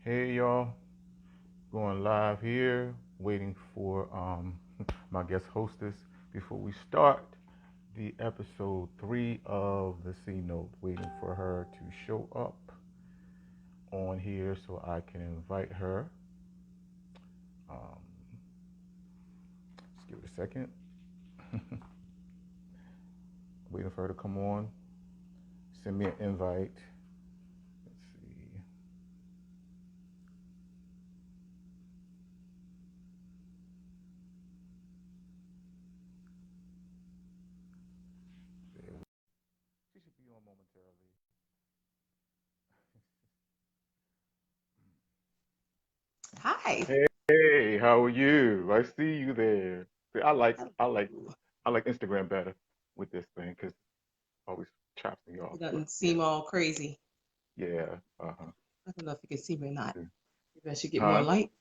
Hey y'all, going live here, waiting for my guest hostess before we start the episode 3 of the C Note, waiting for her to show up on here so I can invite her. Um, just give it a second. Waiting for her to come on. Send me an invite. Let's see. She should be on momentarily. Hi. Hey, how are you? I see you there. See, I like Instagram better with this thing because it always chops me off. It But doesn't yeah, seem all crazy. yeah, uh-huh. I don't know if you can see me or not. Yeah. Maybe I should get more Huh? light.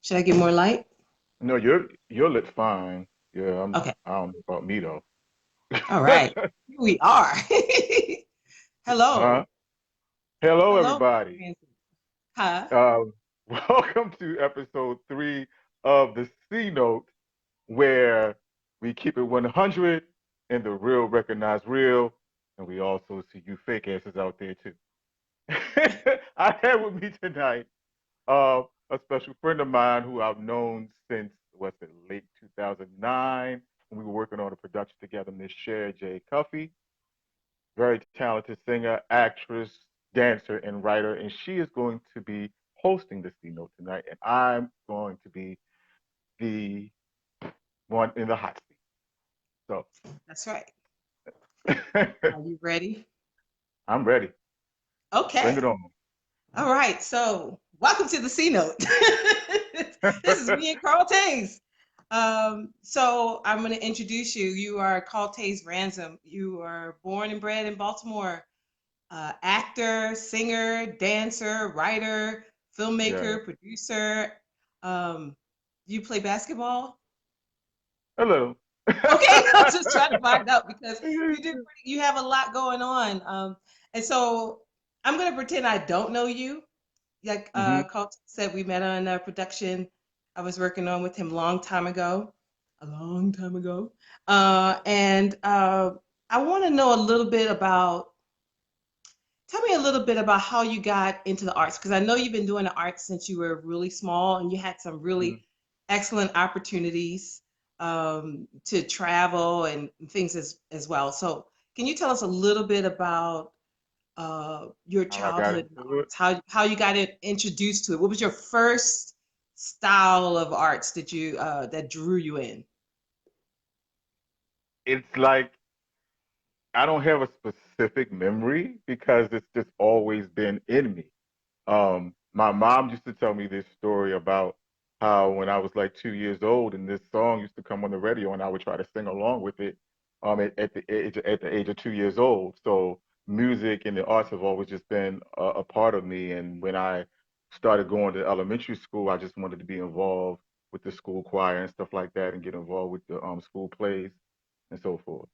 Should I get more light? No, your lit fine. Yeah, Okay. I don't know about me though. All right. Here we are. Huh? Hello. Hello, Hello. everybody. Francis. Hi. Um, welcome to episode 3 of the C Note, where we keep it 100 and the real recognize real, and we also see you fake asses out there too. I have with me tonight a special friend of mine who I've known since what's it, late 2009 when we were working on a production together. Miss Cher Jey Cuffie, very talented singer, actress, dancer, and writer, and she is going to be hosting the keynote tonight, and I'm going to be the one in the hot seat. So That's right. Are you ready? I'm ready. Bring Okay. it on. All right. So, welcome to the C Note. This is me and Carl Tays. So I'm going to introduce you. You are Carl Tays Ransom. You are born and bred in Baltimore. Actor, singer, dancer, writer, Yeah, filmmaker, producer. Um, you play basketball? a little. Okay, I'm just trying to find out because you have a lot going on. And so I'm gonna pretend I don't know you. Like Hmm. Colt said, we met on a production I was working on with him a long time ago. And I want to know a little bit about tell me a little bit about how you got into the arts, because I know you've been doing the arts since you were really small, and you had some Hmm. really excellent opportunities to travel and things as well. So, can you tell us a little bit about your How I got childhood in the into it. arts? How you got introduced to it? What was your first style of arts that drew you in? It's like I don't have a specific memory because it's just always been in me. My mom used to tell me this story about how when I was like 2 years old and this song used to come on the radio and I would try to sing along with it at the age of 2 years old. So music and the arts have always just been a part of me. And when I started going to elementary school, I just wanted to be involved with the school choir and stuff like that and get involved with the school plays and so forth.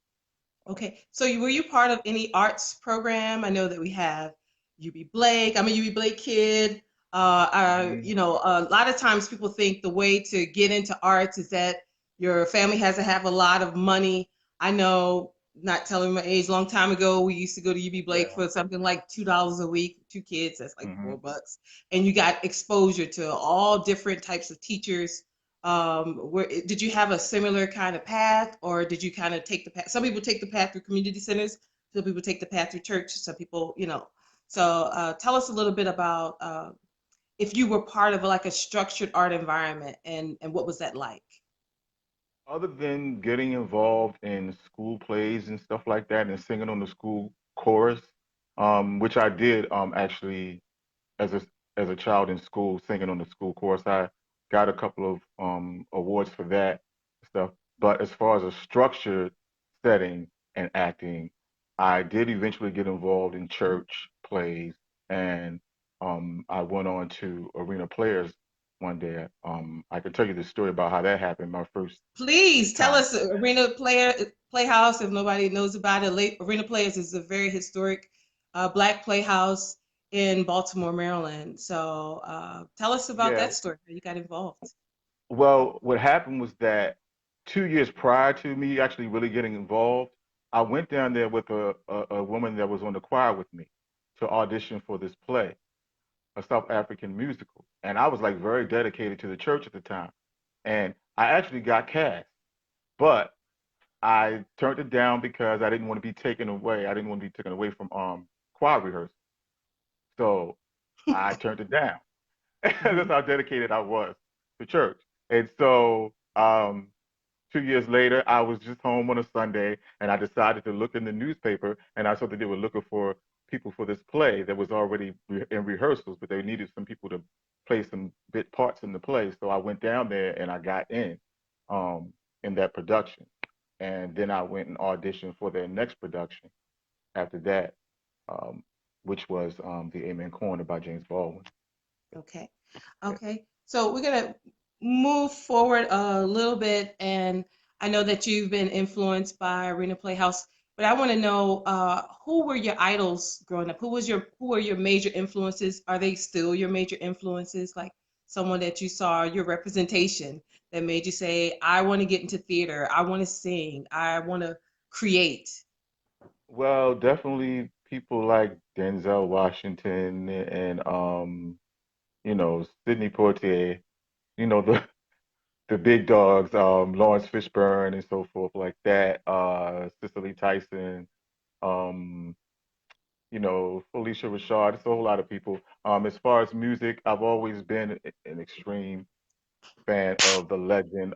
Okay, so were you part of any arts program? I know that we have UB Blake. I'm a UB Blake kid. Mhm. A lot of times people think the way to get into arts is that your family has to have a lot of money. I know, not telling my age, long time ago, we used to go to UB Blake Yeah. for something like $2 a week, 2 kids, that's like Hmm. $4. And you got exposure to all different types of teachers. Did you have a similar kind of path, or did you kind of take the path? Some people take the path through community centers, some people take the path through church, some people, so tell us a little bit about if you were part of like a structured art environment, and what was that like? Other than getting involved in school plays and stuff like that and singing on the school chorus, which I did actually as a child in school, singing on the school chorus. I got a couple of awards for that stuff. But as far as a structured setting and acting, I did eventually get involved in church plays, and I went on to Arena Players one day. I could tell you the story about how that happened. My first Please tell time. us. Arena Playhouse, if nobody knows about it, Arena Players is a very historic Black playhouse in Baltimore, Maryland. So tell us about Yeah. that story, how you got involved. Well, what happened was that 2 years prior to me actually really getting involved, I went down there with a woman that was on the choir with me to audition for this play, a South African musical. And I was like very dedicated to the church at the time. And I actually got cast, but I turned it down because I didn't want to be taken away. I didn't want to be taken away from choir rehearsal. So I turned it down. That's Hmm. how dedicated I was to church. And so 2 years later, I was just home on a Sunday, and I decided to look in the newspaper, and I saw that they were looking for people for this play that was already in rehearsals, but they needed some people to play some bit parts in the play. So I went down there and I got um, in that production, and then I went and auditioned for their next production after that, um, which was the Amen Corner by James Baldwin. Okay. Yeah. Okay. So we're gonna move forward a little bit, and I know that you've been influenced by Arena Playhouse, but I want to know who were your idols growing up? Who were your major influences? Are they still your major influences? Like someone that you saw your representation that made you say, I want to get into theater, I want to sing, I want to create. Well, definitely people like Denzel Washington and Sidney Poitier, the the big dogs, Lawrence Fishburne and so forth like that, Cicely Tyson, um, Felicia Rashad. It's a whole lot of people. As far as music, I've always been an extreme fan of the legend,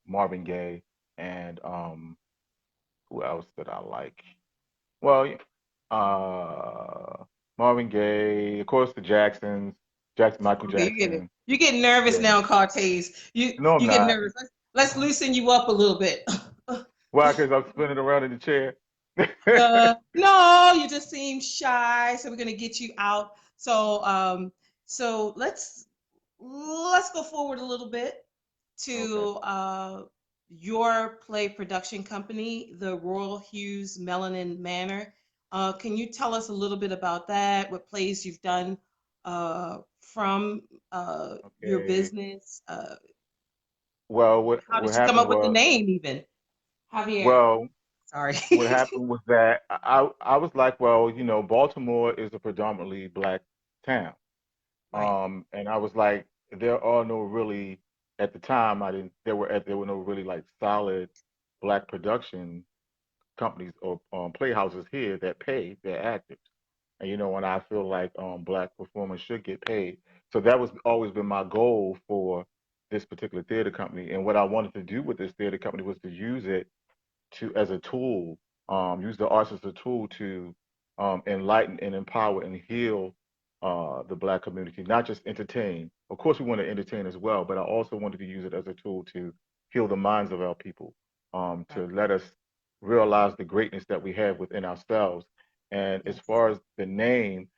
Marvin Gaye and who else did I like? Well, Marvin Gaye, of course, the Jacksons, Michael Okay, Jackson. you get nervous Yeah. now, Cortez. You No, I'm you get not. nervous. Let's loosen you up a little bit. Why? Because I'm spinning around in the chair. No, you just seem shy, so we're gonna get you out. So let's go forward a little bit Okay. to your play production company, the Royal Hughes Melanin Manor. Can you tell us a little bit about that? What plays you've done from your Okay. business? Well, what How what did you come happened up with the was, name, even? Javier. well, Sorry. what happened was that I was like, well, Baltimore is a predominantly black town. Right. And I was like, there are no really at the time I didn't there were no really like solid black production companies or playhouses here that pay their actors. And and I feel like black performers should get paid. So that was always been my goal for this particular theater company. And what I wanted to do with this theater company was to use it to as a tool, use the arts as a tool to enlighten and empower and heal the black community, not just entertain. Of course, we want to entertain as well, but I also wanted to use it as a tool to heal the minds of our people, Right. to let us realize the greatness that we have within ourselves. And as Yes. far as the name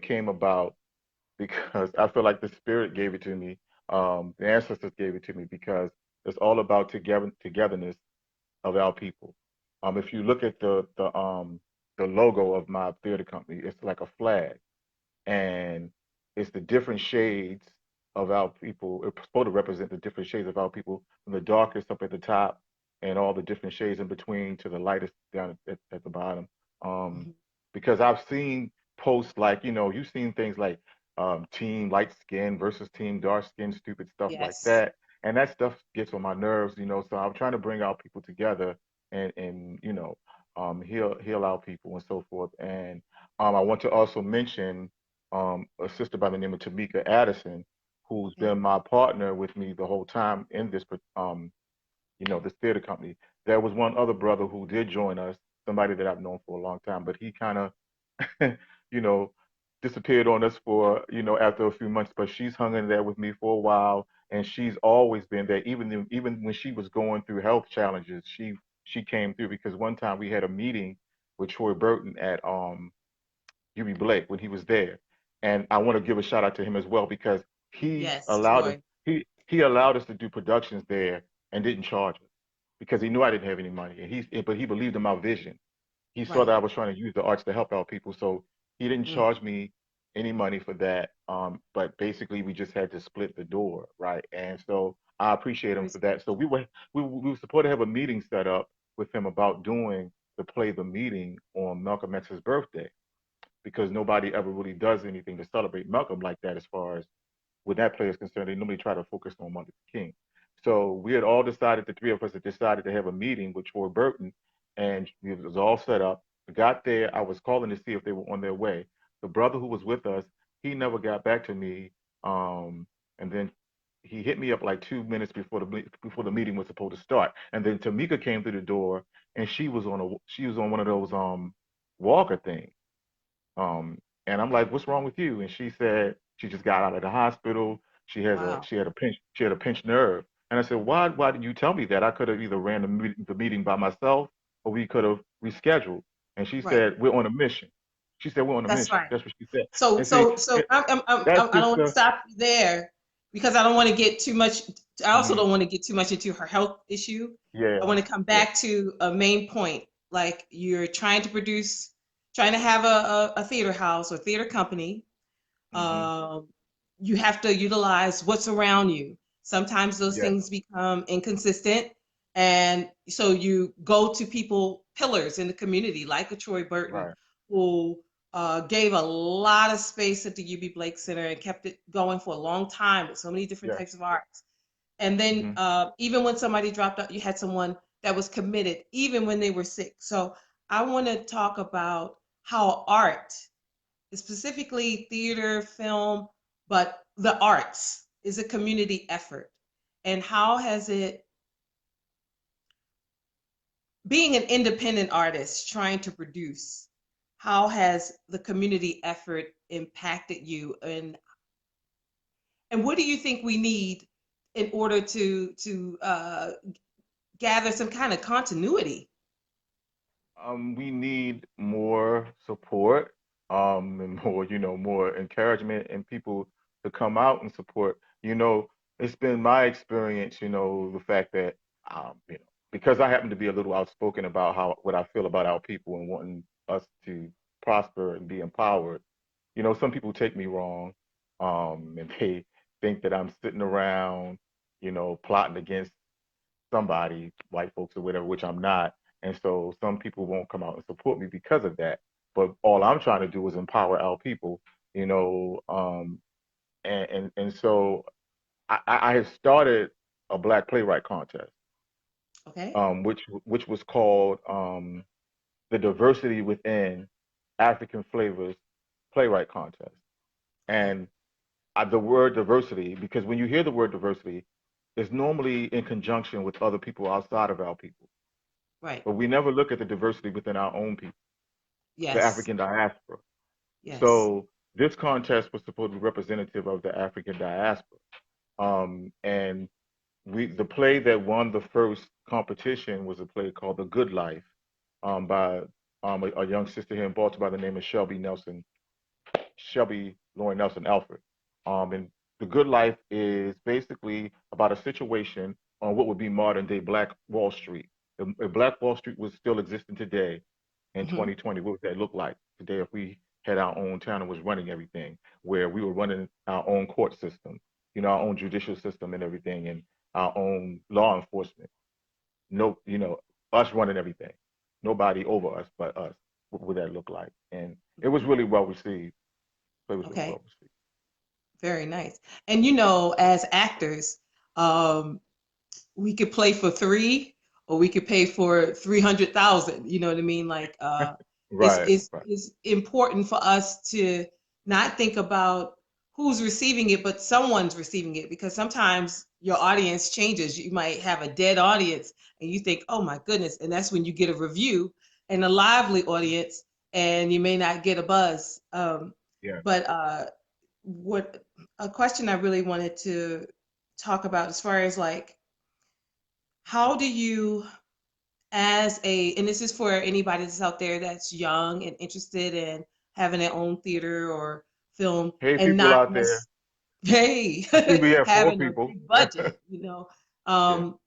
came about because I feel like the spirit gave it to me. The ancestors gave it to me because it's all about togetherness of our people. If you look at the logo of my theater company, it's like a flag, and it's the different shades of our people. It's supposed to represent the different shades of our people, from the darkest up at the top, and all the different shades in between to the lightest down at the bottom. Um, Mhm. because I've seen posts like, you've seen things like team light skin versus team dark skin, stupid stuff like Yes. that, and that stuff gets on my nerves. So I'm trying to bring our people together and heal our people and so forth. And I want to also mention a sister by the name of Tamika Addison, who's Okay. been my partner with me the whole time in this theater company. There was one other brother who did join us, somebody that I've known for a long time, but he kind of, you know, disappeared on us for, after a few months. But she's hung in there with me for a while, and she's always been there, even when she was going through health challenges. She came through because one time we had a meeting with Troy Burton at UB Blake when he was there. And I want to give a shout out to him as well because he Yes, allowed us Troy. he allowed us to do productions there and didn't charge us because he knew I didn't have any money, and but he believed in my vision. He saw that Right. I was trying to use the arts to help out people. So He didn't Mm, charge me any money for that. But basically we just had to split the door, right? And so I appreciate him very for that. So we were supposed to have a meeting set up with him about doing the play the meeting on Malcolm X's birthday because nobody ever really does anything to celebrate Malcolm like that as far as when that play is concerned, they normally try to focus on Martin Luther King. So we had all decided, the three of us had decided to have a meeting with Troy Burton, and it was all set up. We got there. I was calling to see if they were on their way. The brother who was with us, he never got back to me. And then he hit me up like 2 minutes before the meeting was supposed to start. And then Tamika came through the door, and she was on one of those walker things. Um, and I'm like, "What's wrong with you?" And she said she just got out of the hospital. wow. She had a pinched nerve. And I said, "Why did you tell me that? I could have either ran the meeting by myself, or we could have rescheduled." And she Right. said, "We're on a mission." She said, "We're on a That's mission." right. That's what she said. So, And see, so, so that's I don't just want to the stop you there because I don't want to get too much. I also mhm, don't want to get too much into her health issue. I yeah, want to come yeah, back to a main point. Like you're trying to produce, trying to have a theater house or theater company. hmm, Um, you have to utilize what's around you. Sometimes those yes, things become inconsistent. And so you go to people, pillars in the community, like a Troy Burton, right, who gave a lot of space at the UB Blake Center and kept it going for a long time with so many different yes, types of arts. And then hmm. even when somebody dropped out, you had someone that was committed, even when they were sick. So I want to talk about how art, specifically theater, film, but the arts is a community effort. And how has it, being an independent artist trying to produce, how has the community effort impacted you? And what do you think we need in order to gather some kind of continuity? We need more support, and more encouragement and people to come out and support. It's been my experience, the fact that, because I happen to be a little outspoken about what I feel about our people and wanting us to prosper and be empowered. Some people take me wrong, and they think that I'm sitting around, plotting against somebody, white folks or whatever, which I'm not. And so some people won't come out and support me because of that. But all I'm trying to do is empower our people, you know. And so I had started a Black Playwright Contest, Okay. which was called the Diversity Within African Flavors Playwright Contest. Okay. And the word diversity, because when you hear the word diversity, it's normally in conjunction with other people outside of our people. Right. But we never look at the diversity within our own people, the Yes. African diaspora. Yes. So this contest was supposed to be representative of the African diaspora. And the play that won the first competition was a play called The Good Life, by a young sister here in Baltimore by the name of Shelby Lauren Nelson Alfred. And The Good Life is basically about a situation on what would be modern day Black Wall Street. If Black Wall Street was still existing today in Hmm. 2020, what would that look like today if we had our own town and was running everything, where we were running our own court system, our own judicial system and everything, and our own law enforcement? No, us running everything, nobody over us but us. What would that look like? And it was Hmm. really well received. It was really Okay. well received. Very nice. And as actors, um, we could play for three or we could pay for 300,000. You know what I mean? Like it's, Right, it's right. it's important for us to not think about who's receiving it, but someone's receiving it, because sometimes your audience changes. You might have a dead audience and you think, oh my goodness, and that's when you get a review and a lively audience and you may not get a buzz. Yeah. But what a question I really wanted to talk about as far as like, how do you, as a, and this is for anybody that's out there that's young and interested in having their own theater or film Hey, and people not out there. hey, I see we have four having a people. big budget, Yeah. um,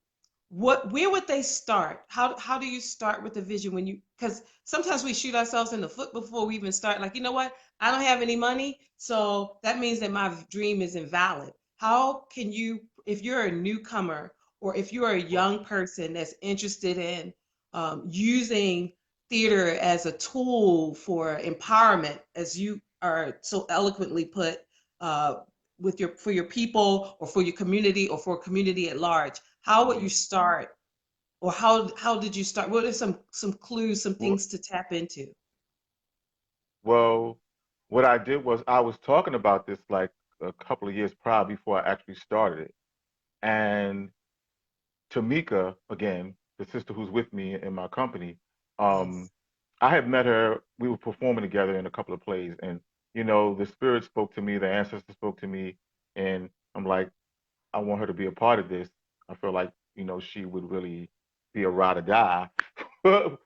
where would they start? How do you start with the vision when you, because sometimes we shoot ourselves in the foot before we even start, like, you know what, I don't have any money, so that means that my dream is invalid. How can you, if you're a newcomer or if you're a Well, young person that's interested in using theater as a tool for empowerment, as you are so eloquently put, uh, with your, for your people or for your community or for a community at large, how would you mhm. start, or how did you start? What are some clues, some Well, things to tap into? well, what I did was I was talking about this like a couple of years prior before I actually started it. And Tamika, again, the sister who's with me in my company, um, Yes. I had met her. We were performing together in a couple of plays, and the spirit spoke to me, the ancestor spoke to me, and I'm like, I want her to be a part of this. I feel like she would really be a ride or die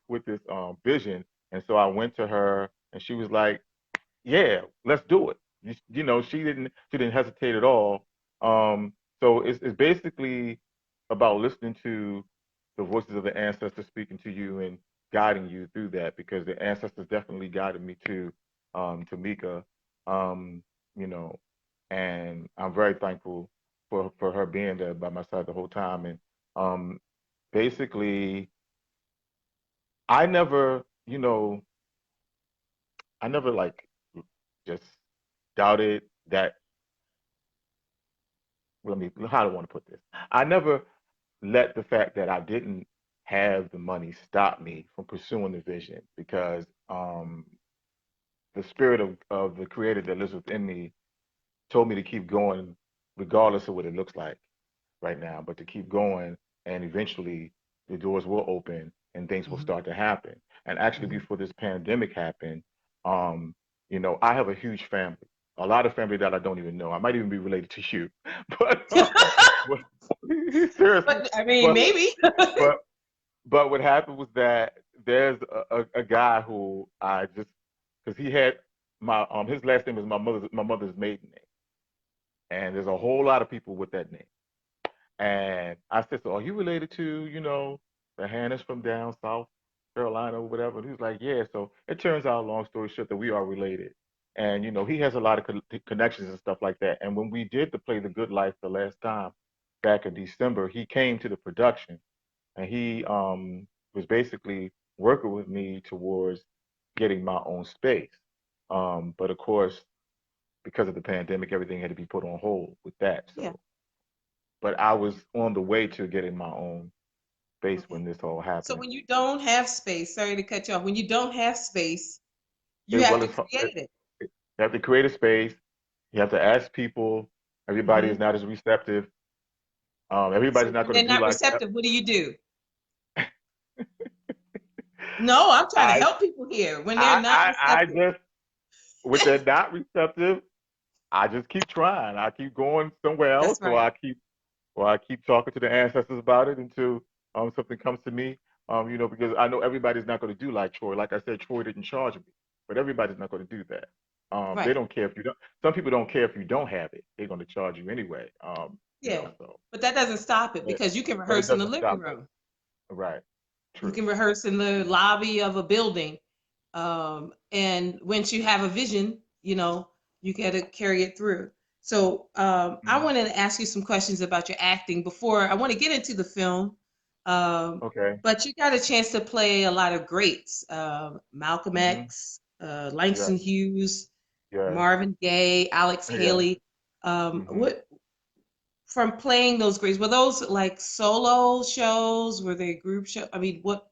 with this vision, and so I went to her, and she was like, yeah, let's do it. She didn't hesitate at all. Um, so it's basically about listening to the voices of the ancestors speaking to you and guiding you through that because the ancestors definitely guided me to Mika, um, you know, and I'm very thankful for her being there by my side the whole time. And um, basically, I never, I never like just doubted that. Let me, how do I want to put this? I never let the fact that I didn't have the money stop me from pursuing the vision because the spirit of the creator that lives within me told me to keep going regardless of what it looks like right now, but to keep going and eventually the doors will open and things will Hmm. start to happen. And actually Hmm. before this pandemic happened, um, I have a huge family, a lot of family that I don't even know. I might even be related to you, but but seriously, But I mean, but maybe. but but what happened was that there's a guy who I just because he had his last name is my mother's maiden name, and there's a whole lot of people with that name. And I said, so are you related to, the Hannahs from down South Carolina or whatever? And he was like, yeah. So it turns out, long story short, that we are related. And, he has a lot of connections and stuff like that. And when we did the play The Good Life the last time back in December, he came to the production and he was basically working with me towards getting my own space. But of course, because of the pandemic, everything had to be put on hold with that. Yeah. But I was on the way to getting my own space Okay. when this all So happened. when you don't have space, sorry to cut you off, when you don't have space, you It, have well, to it's create it. you have to create a space. You have to ask people. Everybody is Hmm. not as receptive. So Everybody's not when going they're to do not like receptive, what do you do? No, I'm trying to I, help people here. When they're I, not I, I receptive. just with the not receptive. I just keep trying. I keep going somewhere else, That's right. or I keep talking to the ancestors about it until something comes to me. Because I know everybody's not going to do like Troy. Like I said, Troy didn't charge me, but everybody's not going to do that. They Right. don't care if you don't. Some people don't care if you don't have it. They're going to charge you anyway. Yeah. So, But that doesn't stop it but, because you can but it rehearse in the doesn't living stop them. room. Right. You True. can rehearse in the lobby of a building. And once you have a vision, you got to carry it through. So I Mhm. wanted to ask you some questions about your acting before I want to get into the film. Um, Okay. but you got a chance to play a lot of greats: Malcolm Mhm. X, Yes. Langston Hughes, Yes. Marvin Gaye, Alex Yeah. Haley. Mhm. What from playing those greats, were those like solo shows? Were they group show? I mean, what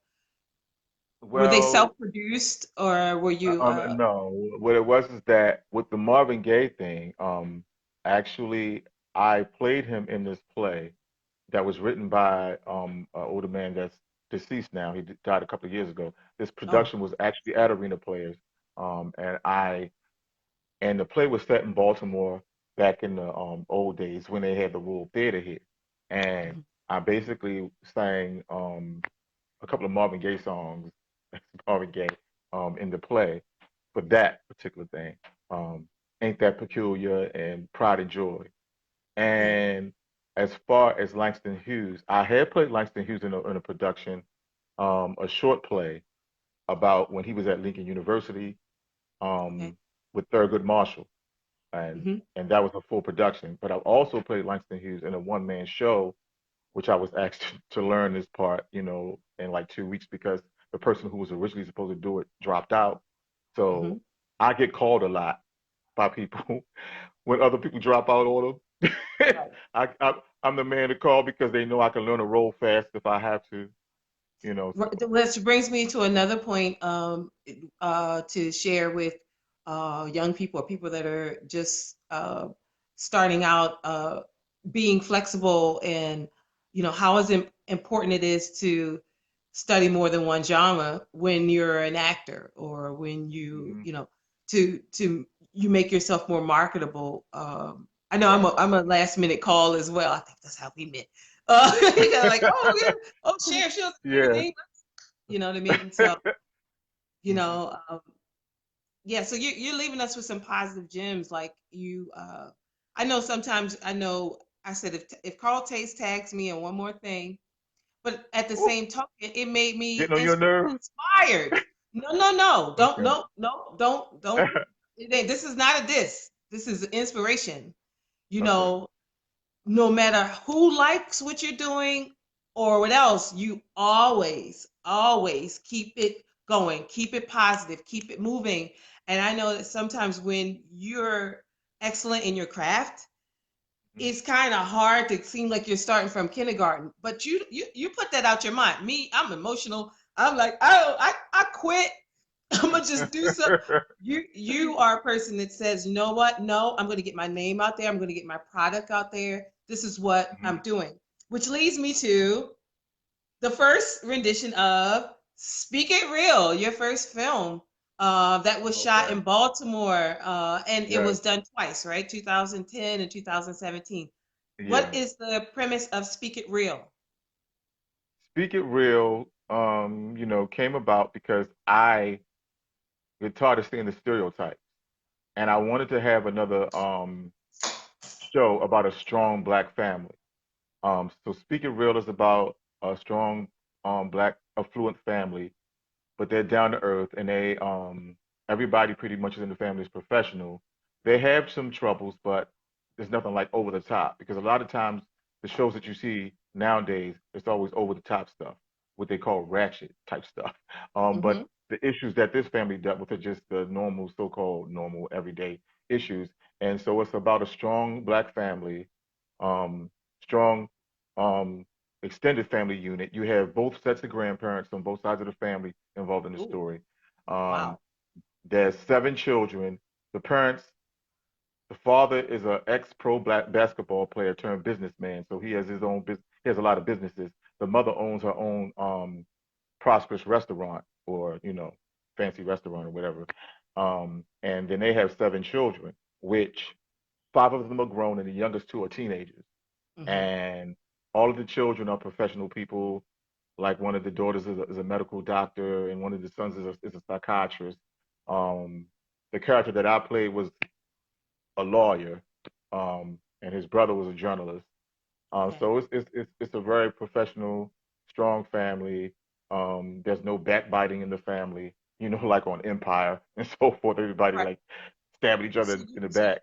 were they Well, self-produced or were you no, what it was is that with the Marvin Gaye thing, actually, I played him in this play that was written by an older man that's deceased now. He died a couple of years ago. This oh, production was actually at Arena Players, and the play was set in Baltimore back in the old days when they had the World Theater here, and mhm, I basically sang a couple of Marvin Gaye songs, Marvin Gaye, in the play for that particular thing. Um, Ain't That Peculiar and Pride and Joy. yeah. And as far as Langston Hughes, I had played Langston Hughes in a production, a short play about when he was at Lincoln University, Okay. um, with Thurgood Marshall, and Hmm. and that was a full production. But I've also played Langston Hughes in a one-man show, which I was asked to learn this part, in like 2 weeks because the person who was originally supposed to do it dropped out. Hmm. So I get called a lot by people when other people drop out on them. Right. I'm the man to call because they know I can learn a role fast if I have to, you know. So Which brings me to another point to share with young people or people that are just starting out, being flexible, and how important it is to study more than one genre when you're an actor, or when mhm, to you make yourself more marketable. I know right. I'm a last minute call as well. I think that's how we met. Like, oh yeah, oh Cher, she was in Yeah. everything. You know what I mean? So, you know, um, yeah, so you're leaving us with some positive gems. Like I know sometimes, I said, if Carl Taste tags me in one more thing, but at the Ooh, same token, it made me getting on your nerve. inspired. No, no, no, don't, Okay. no, no, don't. This is not a diss. This is inspiration. You Okay. know, no matter who likes what you're doing or what else, you always keep it going, keep it positive, keep it moving. And I know that sometimes when you're excellent in your craft, Mhm. it's kind of hard to seem like you're starting from kindergarten. But you put that out your mind. Me, I'm emotional. I'm like, oh, I quit. I'm gonna just do something. You are a person that says, you know what? No, I'm gonna get my name out there. I'm gonna get my product out there. This is what I'm Mhm. doing. Which leads me to the first rendition of Speak It Real, your first film, that was shot Okay. in Baltimore, and it Yes. was done twice, right? 2010 and 2017. What Yeah. is the premise of Speak It Real? Speak It Real, came about because I get tired of seeing the stereotypes, and I wanted to have another show about a strong black family. So Speak It Real is about a strong black affluent family, but they're down to earth, and everybody pretty much is in the family is professional. They have some troubles, but there's nothing like over the top because a lot of times the shows that you see nowadays, it's always over the top stuff, what they call ratchet type stuff. But Mm-hmm. the issues that this family dealt with are just the normal, so-called normal everyday issues. And so it's about a strong black family, strong um, extended family unit. You have both sets of grandparents on both sides of the family involved in the Ooh, story. Um, wow. there's 7 children. The parents, the father is an ex-pro black basketball player turned businessman, so he has his own business. He has a lot of businesses. The mother owns her own prosperous restaurant or fancy restaurant or whatever. And then they have 7 children, which 5 of them are grown, and the youngest 2 are teenagers. Mm-hmm. And all of the children are professional people. Like one of the daughters is a medical doctor, and one of the sons is a psychiatrist. Um, the character that I played was a lawyer, and his brother was a journalist. Okay. So it's a very professional, strong family. There's no backbiting in the family, like on Empire and so forth. Everybody Right. like stabbing each other So, in the so back.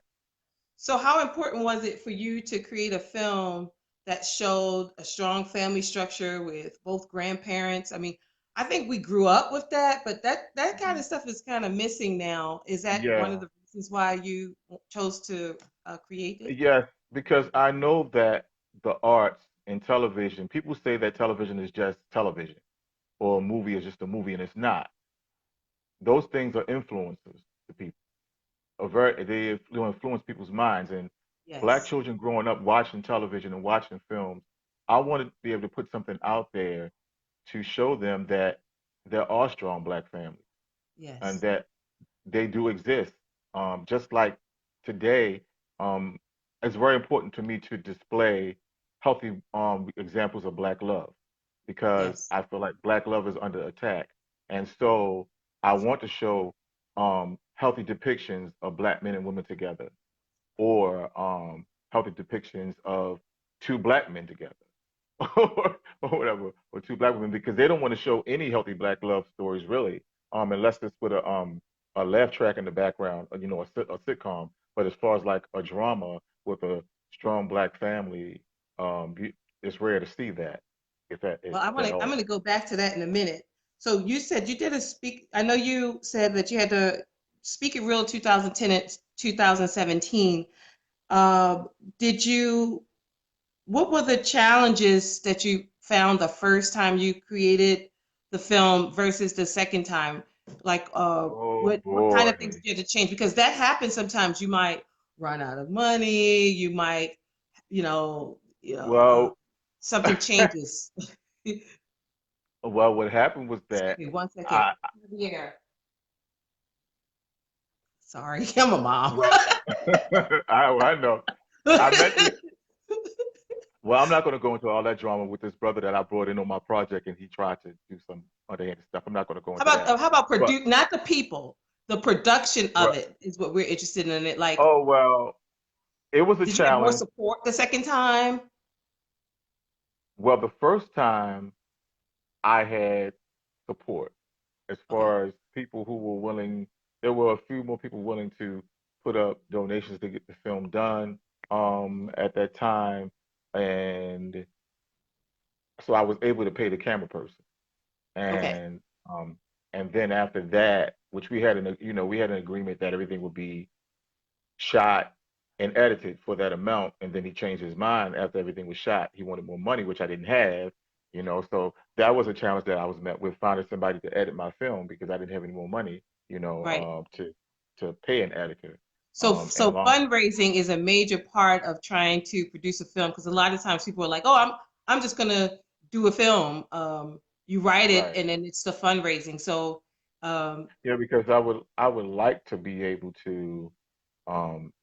So, how important was it for you to create a film that showed a strong family structure with both grandparents? I mean, I think we grew up with that, but that kind Mhm. of stuff is kind of missing now. Is that one of Yeah. the reasons why you chose to create it? Yes, because I know that the arts and television, people say that television is just television or a movie is just a movie, and it's not. Those things are influences to people. They influence people's minds. And black Yes, children growing up watching television and watching films, I wanted to be able to put something out there to show them that there are strong black families and yes, that they do exist. Just like today, um, it's very important to me to display healthy examples of black love because yes, I feel like black love is under attack. And so I want to show healthy depictions of black men and women together or healthy depictions of two black men together or whatever, or two black women because they don't want to show any healthy black love stories really, unless it's with a laugh track in the background, a sitcom. But as far as like a drama with a strong black family, it's rare to see that, if Well, at I'm all. gonna go back to that in a minute. So you said you did a speak. I know you said that you had to speak it real 2010 and 2017. Uh, did you? What were the challenges that you found the first time you created the film versus the second time? Like, Oh what kind of things boy. did you have to change? Because that happens sometimes. You might run out of money. You might, you know, Well, something changes. well, what happened was Excuse that me, one second. I Yeah. Sorry, I'm a mom. well, I know. I met this. Well, I'm not going to go into all that drama with this brother that I brought in on my project, and he tried to do some underhanded stuff. I'm not going to go into that. How about But produce? Not the people. The production of right. it is what we're interested in. It like, Oh well, it was a did you have more challenge. support the second time? Well, the first time I had support as Okay, far as people who were willing. There were a few more people willing to put up donations to get the film done at that time, and so I was able to pay the camera person. okay, And um, and then after that, which we had an agreement that everything would be shot and edited for that amount, and then he changed his mind after everything was shot. He wanted more money, which I didn't have, so that was a challenge that I was met with finding somebody to edit my film because I didn't have any more money, right. to pay an editor. And So along, fundraising is a major part of trying to produce a film because a lot of times people are like, "Oh, I'm just gonna do a film." You write it, right. and then it's the fundraising. So, um, Yeah, because I would like to be able to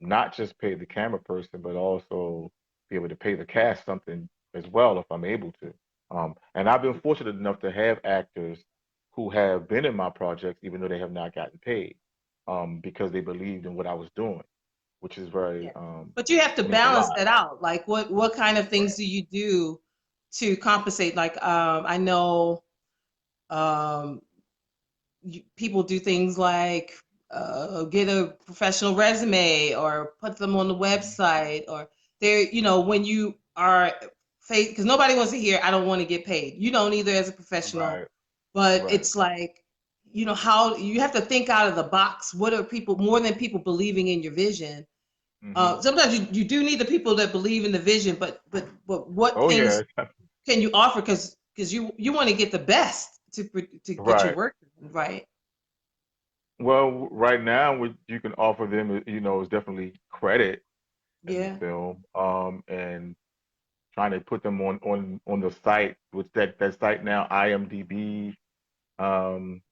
not just pay the camera person, but also be able to pay the cast something as well if I'm able to. And I've been fortunate enough to have actors who have been in my projects, even though they have not gotten paid, because they believed in what I was doing, which is very yeah. But you have to means a balance lot. that out. Like, what kind of things Right. do you do to compensate? Like, I know um, people do things like get a professional resume or put them on the Mhm. website or they're when you are face because nobody wants to hear I don't want to get paid. You don't either as a professional, Right. but Right. it's like how you have to think out of the box. What are people more than people believing in your vision? Hmm. Sometimes you do need the people that believe in the vision, but what Oh yeah. things can you offer? Because you want to get the best to get your Right. work done, right. Well, right now, what you can offer them, is definitely credit in the Yeah. film, and trying to put them on the site, which that site now, IMDb, um,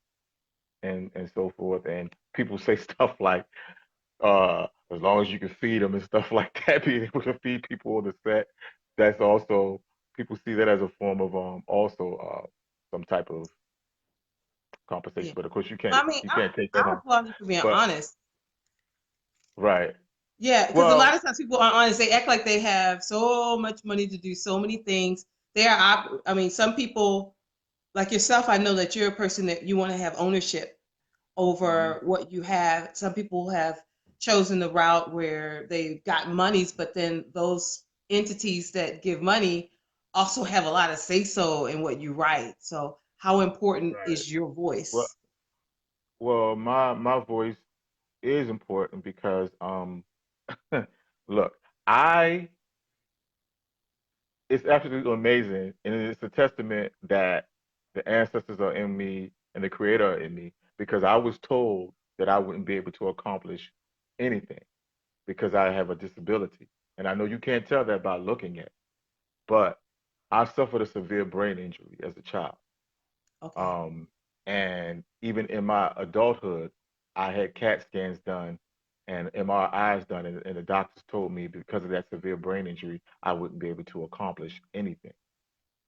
and so forth. And people say stuff like, as long as you can feed them and stuff like that, being able to feed people on the set, that's also people see that as a form of also some type of compensation. Yeah. But of course, you I can't mean, you can't take that I home. applaud you for being But honest. right, Yeah, because a lot well, of times people aren't honest. They act like they have so much money to do so many things. I mean, some people like yourself, I know that you're a person that you want to have ownership mhm, over what you have. Some people have chosen the route where they've gotten monies, but then those entities that give money also have a lot of say so in what you write. So, how important right. is your Well, voice? my voice is important because look, I it's absolutely amazing, and it's a testament that the ancestors are in me and the creator are in me because I was told that I wouldn't be able to accomplish anything because I have a disability. And I know you can't tell that by looking at it, but I suffered a severe brain injury as a child. Okay. Um, and even in my adulthood, I had CAT scans done and MRIs done, and the doctors told me because of that severe brain injury, I wouldn't be able to accomplish anything.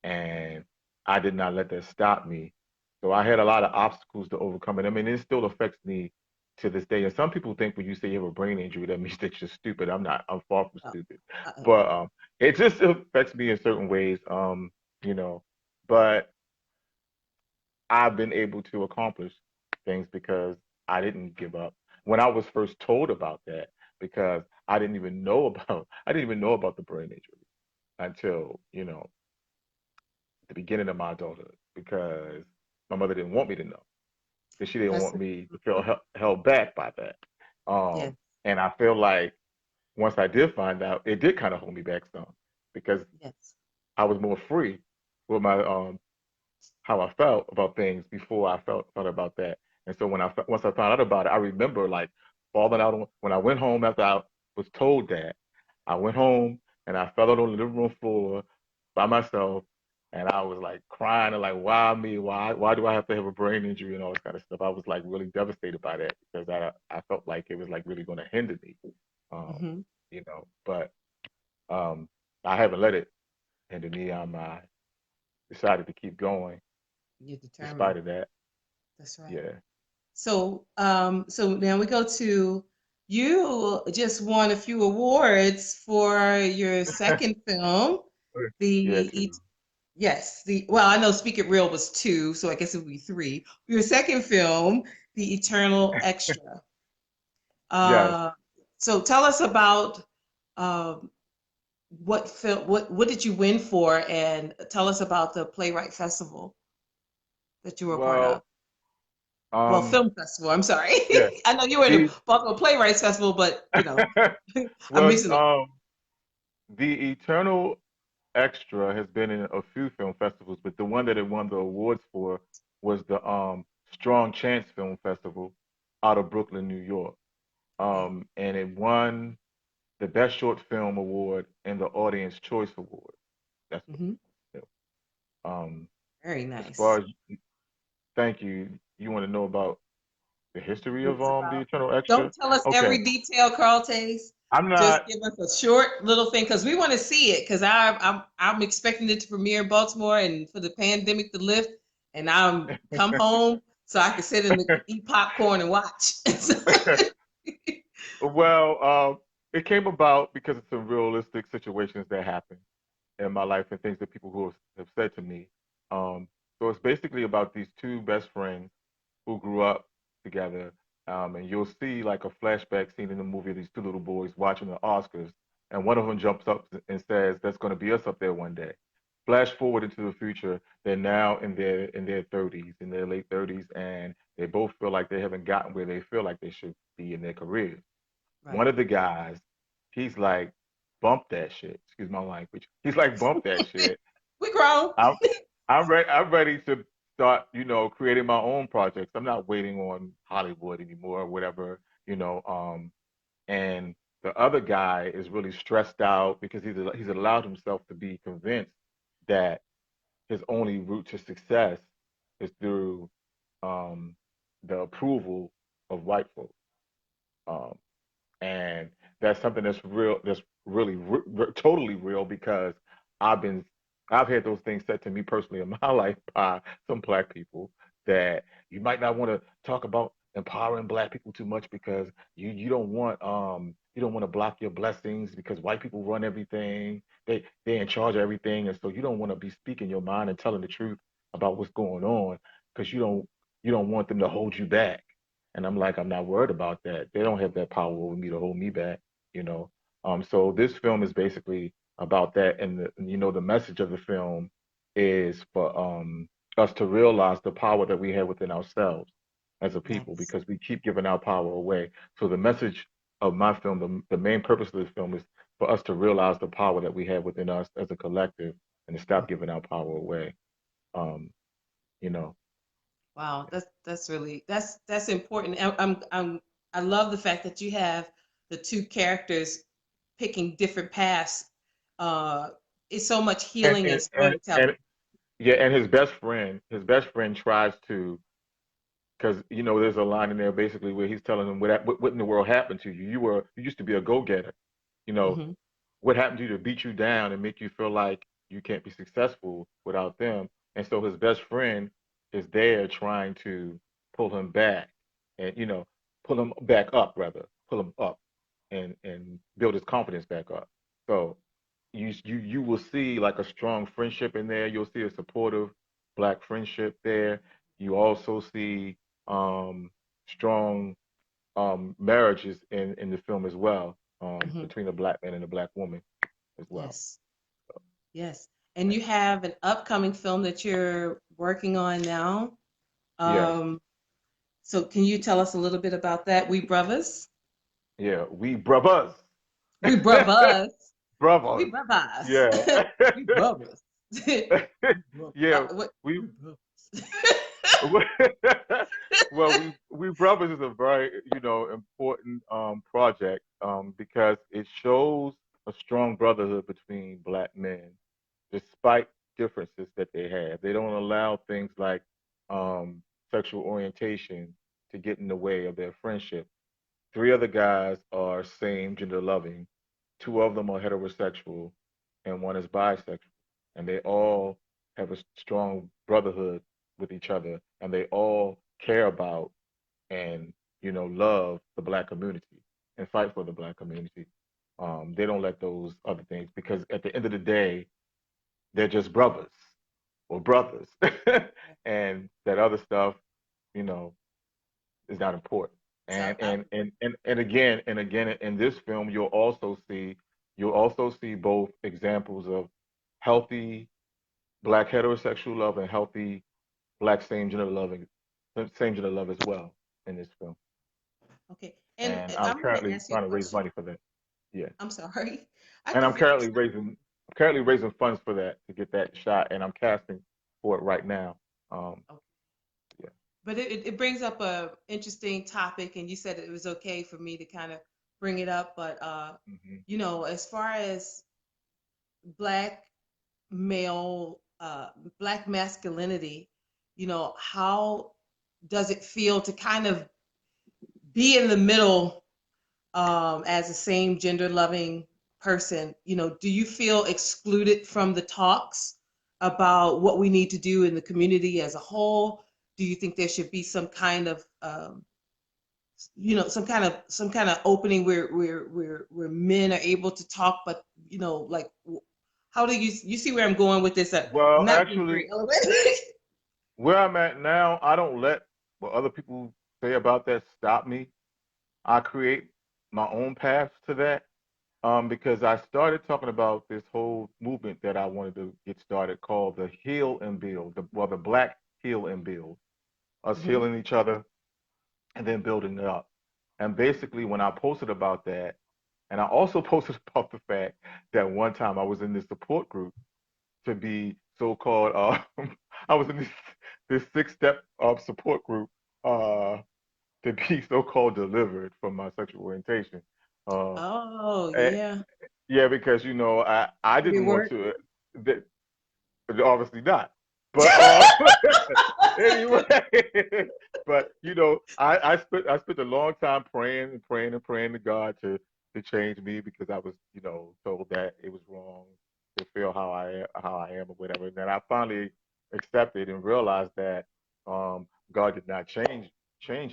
And I did not let that stop me. So I had a lot of obstacles to overcome. And I mean, it still affects me to this day. And some people think when you say you have a brain injury, that means that you're stupid. I'm not. I'm far from Oh, stupid, uh-uh. but it just affects me in certain ways. You know, but I've been able to accomplish things because I didn't give up. When I was first told about that, because I didn't even know about the brain injury until, the beginning of my adulthood, because my mother didn't want me to know, because she didn't That's want me to feel held back by that. yes, And I feel like once I did find out, it did kind of hold me back some, because yes. I was more free with my how I felt about things before I felt about that. And so once I found out about it, I remember like falling out when I went home after I was told that. I went home and I fell out on the living room floor by myself, and I was like crying and like, why me? Why do I have to have a brain injury and all this kind of stuff? I was like really devastated by that, because I felt like it was like really going to hinder me, um, Mm-hmm. But um, I haven't let it hinder me. I decided to keep going You're despite determined. of that. That's right. Yeah. So now we go to you just won a few awards for your second film. Yeah, The too. yes, the well, I know Speak It Real was two, so I guess it would be three. Your second film, The Eternal Extra. Yes. Uh, so tell us about um, what film, what did you win for, and tell us about the Playwright Festival that you were a part of. Well, Well, um, film festival. I'm sorry. yeah. I know you were in the The Buffalo Playwrights Festival, but I'm well, mixing them. the Eternal Extra has been in a few film festivals, but the one that it won the awards for was the Strong Chance Film Festival out of Brooklyn, New York. Okay. And it won the Best Short Film Award and the Audience Choice Award. That's what Hmm. it was. Very As far nice. as thank you, you want to know about the history What of it's the about. Eternal Don't Extra? tell us Okay, every detail, Carl Tays. I'm Just not. give us a short little thing because we want to see it. Because I'm expecting it to premiere in Baltimore and for the pandemic to lift, and I'm come home so I can sit and eat popcorn and watch. Well, it came about because of some realistic situations that happened in my life and things that people who have said to me. Um, so it's basically about these two best friends who grew up together. And you'll see like a flashback scene in the movie of these two little boys watching the Oscars, and one of them jumps up and says, "That's going to be us up there one day." Flash forward into the future, they're now in their 30s, in their late 30s, and they both feel like they haven't gotten where they feel like they should be in their careers. One Right. of the guys, he's like, "Bump that shit." Excuse my language. He's like, "Bump that shit." We grown. I'm I'm ready to start, creating my own projects. I'm not waiting on Hollywood anymore or whatever, and the other guy is really stressed out because he's allowed himself to be convinced that his only route to success is through um, the approval of white folks. Um, and that's something that's real, that's really totally real, because i've been I've had those things said to me personally in my life by some black people, that you might not want to talk about empowering black people too much, because you don't want to block your blessings, because white people run everything, they're in charge of everything, and so you don't want to be speaking your mind and telling the truth about what's going on, because you don't want them to hold you back. And I'm like, I'm not worried about that. They don't have that power over me to hold me back, you know. So this film is basically about that, and the message of the film is for us to realize the power that we have within ourselves as a people, Nice. because we keep giving our power away. So the message of my film, the main purpose of this film, is for us to realize the power that we have within us as a collective, and to stop Mhm. giving our power away. Um, you know. Wow, that's really that's important. I love the fact that you have the two characters picking different paths. Uh, it's so much And healing and and and, and storytelling. yeah, and his best friend tries to, because there's a line in there basically where he's telling him what in the world happened to you. You used to be a go-getter. You know, Hmm. what happened to you to beat you down and make you feel like you can't be successful without them? And so his best friend is there trying to pull him back, and pull him back up, rather pull him up, and build his confidence back up. So you will see like a strong friendship in there. You'll see a supportive black friendship there. You also see strong marriages in the film as well, Hmm. between a black man and a black woman as well. Yes. Yes. And you have an upcoming film that you're working on now. Yes, Um, so can you tell us a little bit about that? We brothers. yeah, we brothers, We brothers. We brothers, brothers. yeah, We brothers. We brothers. yeah, What? we We brothers. well, we brothers is a very important project because it shows a strong brotherhood between black men, despite differences that they have. They don't allow things like um, sexual orientation to get in the way of their friendship. Three other guys are same gender loving. Two of them are heterosexual, and one is bisexual. And they all have a strong brotherhood with each other, and they all care about and love the black community and fight for the black community. They don't let those other things, because at the end of the day, they're just brothers or brothers, and that other stuff, you know, is not important. So, And again in this film, you'll also see both examples of healthy black heterosexual love and healthy black same gender love as well in this film. okay. And And I'm I'm going to currently ask you trying a to raise question. money for that. Yeah, I'm sorry. I and can I'm hear you. currently raising funds for that to get that shot, and I'm casting for it right now. Okay. Yeah. But it brings up a interesting topic, and you said it was okay for me to kind of bring it up. But Hmm. as far as black male, black masculinity, how does it feel to kind of be in the middle, as a same gender loving person? Do you feel excluded from the talks about what we need to do in the community as a whole? Do you think there should be some kind of, some kind of opening where men are able to talk, but like, how do you see where I'm going with this? I'm Well, not being very actually, eloquent. where I'm at now, I don't let what other people say about that stop me. I create my own path to that. Because I started talking about this whole movement that I wanted to get started called the Heal and Build, the Black Heal and Build, us Hmm. healing each other and then building it up. And basically, when I posted about that, and I also posted about the fact that one time I was in this support group to be so-called, I was in this six-step support group uh, to be so-called delivered from my sexual orientation. Uh, Oh eh, yeah, yeah, because I did it didn't want work? to. That, obviously not. But anyway, but I spent a long time praying and praying and praying to God to change me, because I was told that it was wrong to feel how I am or whatever. And then I finally accepted and realized that God did not change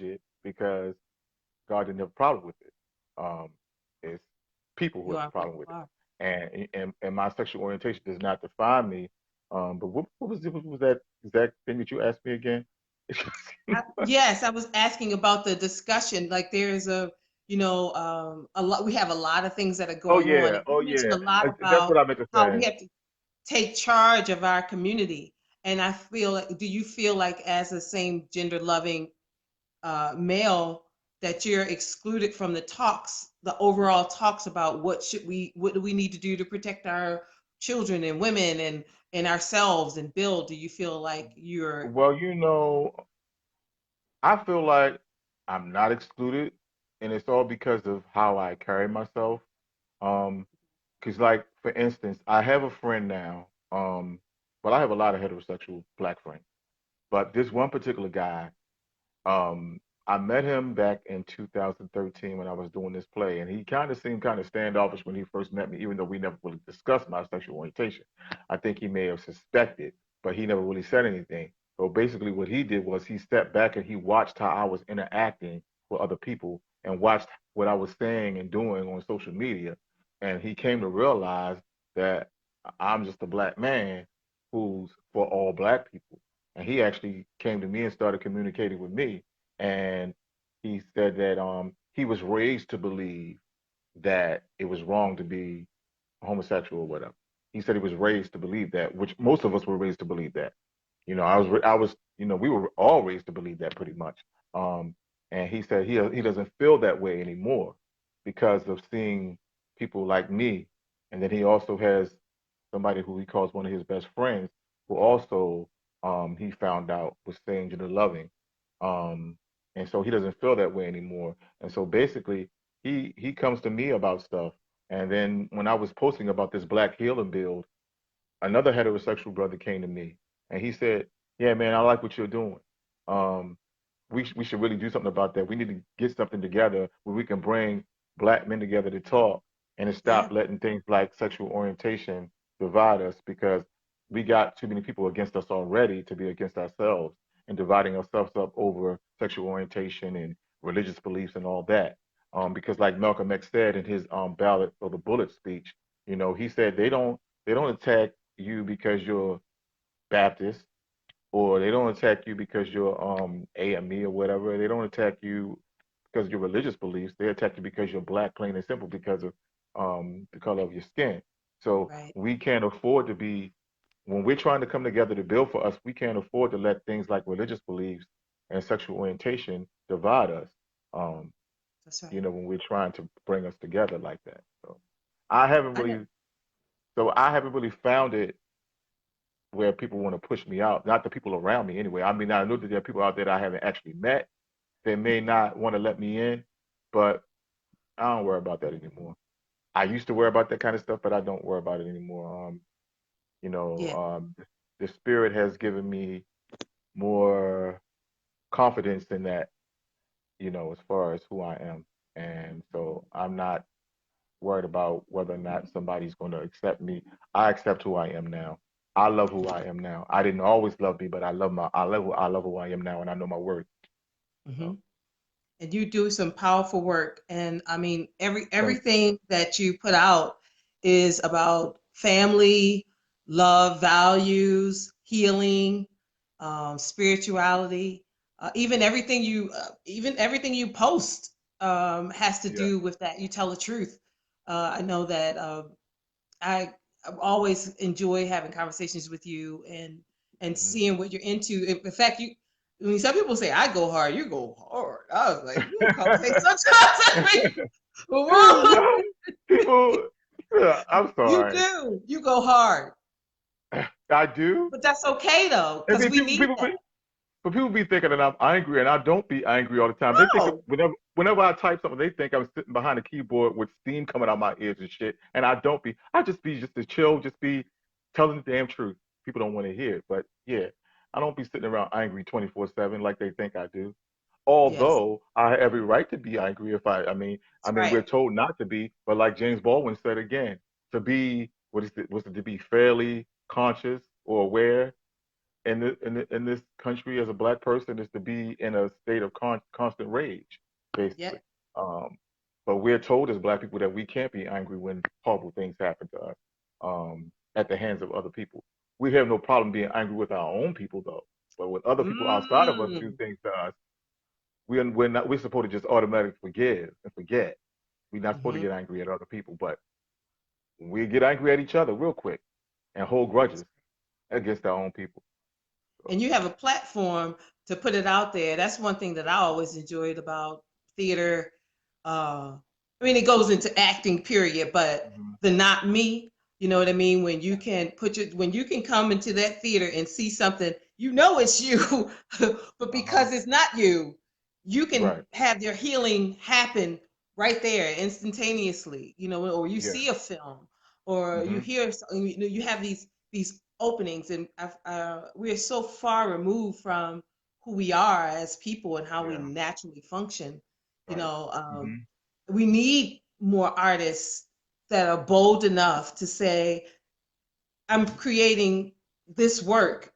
it, because God didn't have a problem with it. It's people who You have are a who problem you with it, are. and my sexual orientation does not define me. But what was that exact thing that you asked me again? Yes, I was asking about the discussion. Like there's a lot. We have a lot of things that are Oh going on, yeah, and you oh mentioned yeah. a lot That's about what I meant to how we say. have to take charge of our community. And I feel like, do you feel like as a same gender loving male that you're excluded from the talks, the overall talks about what do we need to do to protect our children and women and ourselves and build? Do you feel like you're Well, I feel like I'm not excluded, and it's all because of how I carry myself. Um, because like for instance, I have a friend now. Well, I have a lot of heterosexual black friends, but this one particular guy, Um, I met him back in 2013 when I was doing this play, and he kind of seemed kind of standoffish when he first met me, even though we never really discussed my sexual orientation. I think he may have suspected, but he never really said anything. So basically, what he did was he stepped back and he watched how I was interacting for other people and watched what I was saying and doing on social media. And he came to realize that I'm just a black man who's for all black people. And he actually came to me and started communicating with me. And he said that he was raised to believe that it was wrong to be homosexual or whatever. He said he was raised to believe that, which most of us were raised to believe that. We were all raised to believe that pretty much. Um, and he said he doesn't feel that way anymore because of seeing people like me. And then he also has somebody who he calls one of his best friends, who also he found out was saying gender loving. Um, and so he doesn't feel that way anymore. And so basically, he comes to me about stuff. And then when I was posting about this black healing build, another heterosexual brother came to me and he said, "Yeah, man, I like what you're doing. Um, we should really do something about that. We need to get something together where we can bring black men together to talk and to Yeah. stop letting things like sexual orientation divide us because we got too many people against us already to be against ourselves and dividing ourselves up over sexual orientation and religious beliefs and all that." Because like Malcolm X said in his ballot or the bullet speech, he said they don't attack you because you're Baptist, or they don't attack you because you're AME or whatever. They don't attack you because of your religious beliefs. They attack you because you're black, plain and simple, because of the color of your skin. So Right. we can't afford to be when we're trying to come together to build for us. We can't afford to let things like religious beliefs and sexual orientation divide us. Um, That's right. when we're trying to bring us together like that. I haven't I know. really, I haven't really found it where people want to push me out. Not the people around me anyway. I mean, I know that there are people out there that I haven't actually met. They may not want to let me in, but I don't worry about that anymore. I used to worry about that kind of stuff, but I don't worry about it anymore. You know, Yeah. um, the spirit has given me more confidence in that, as far as who I am. And so I'm not worried about whether or not somebody's going to accept me. I accept who I am now. I love who I am now. I didn't always love me, but I love who I am now, and I know my worth. Hmm. So And you do some powerful work. And I mean, thank everything that you put out is about family, love, values, healing, spirituality. Even everything you post has to you. Yeah. do with that. You tell the truth. I know that I always enjoy having conversations with you and Hmm. seeing what you're into. In fact, you when some people say I go hard, you go hard. I was like, you conversation sometimes. Whoa, People, yeah, I'm you sorry. do. You go hard, I do. but that's okay though, I because mean, we people, need people, that. but people be thinking that I'm angry, and I don't be angry all the time. They think No. whenever I type something, they think I'm sitting behind a keyboard with steam coming out my ears and shit. And I don't be. I just be just a chill, just be telling the damn truth. People don't want to hear it, but yeah, I don't be sitting around angry 24/7 like they think I do. Yes, Although I have every right to be angry if that's we're right. told not to be, but like James Baldwin said again, to be was it to be fairly conscious or aware in this country as a black person is to be in a state of constant rage, basically. Yep. Um, but we're told as black people that we can't be angry when horrible things happen to us at the hands of other people. We have no problem being angry with our own people, though. But when other people outside of us do Mm. things to us, we're supposed to just automatically forgive and forget. We're not supposed to Hmm. get angry at other people, but we get angry at each other real quick and hold grudges against our own people. So, And you have a platform to put it out there. That's one thing that I always enjoyed about theater. I mean, it goes into acting, period, but mhm, the not me, you know what I mean? When you can come into that theater and see something, you know it's you, but uh-huh, because it's not you, you can right. have your healing happen right there instantaneously, or you Yeah. see a film or you Hmm. hear, you have these openings, and we're so far removed from who we are as people and how we Yeah. naturally function. you Right. know um, Hmm. we need more artists that are bold enough to say, I'm creating this work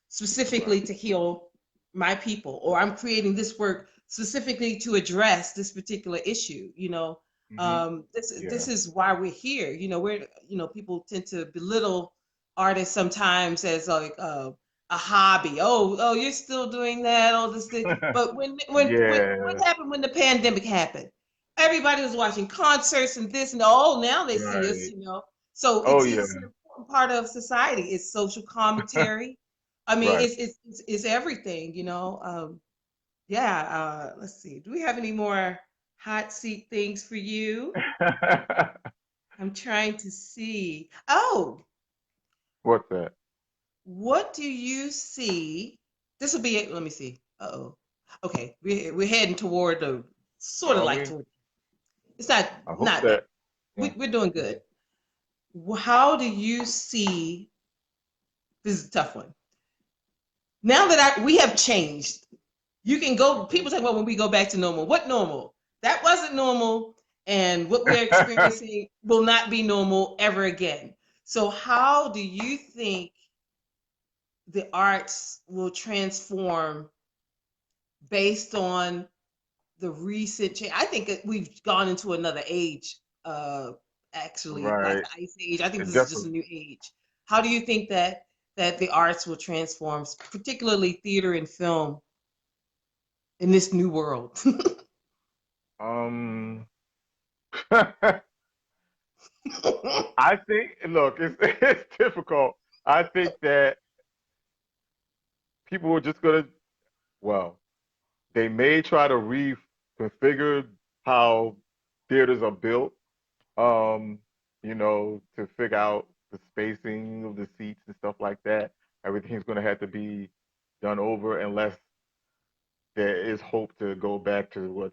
Right. specifically to heal my people, or I'm creating this work specifically to address this particular issue. Hmm. This Yeah. is why we're here. People tend to belittle artists sometimes as like a hobby. Oh, you're still doing that, all this thing. But what Yeah. happened when the pandemic happened? Everybody was watching concerts and this and oh, now they see us. Right. So Oh it's yeah. an important part of society. It's social commentary. I mean, Right. it's everything. Yeah. Let's see. Do we have any more hot seat things for you? I'm trying to see. Oh, What's that? what do you see? This will be it. Let me see. Uh-oh. Okay, we're heading toward the sort of Are like we? toward. It's not I hope not bad. that. Yeah. We're doing good. How do you see? This is a tough one. Now that we have changed, you can go. Mhm. People talk about when we go back to normal. What normal? That wasn't normal, and what we're experiencing will not be normal ever again. So, how do you think the arts will transform based on the recent change? I think that we've gone into another age. Actually, like Right. the ice age. I think It this is just a definitely. new age. How do you think that the arts will transform, particularly theater and film, in this new world? Um. I think. Look, it's it's difficult. I think that people are just gonna. Well, they may try to reconfigure how theaters are built. Um. To figure out the spacing of the seats and stuff like that. Everything's gonna have to be done over unless there is hope to go back to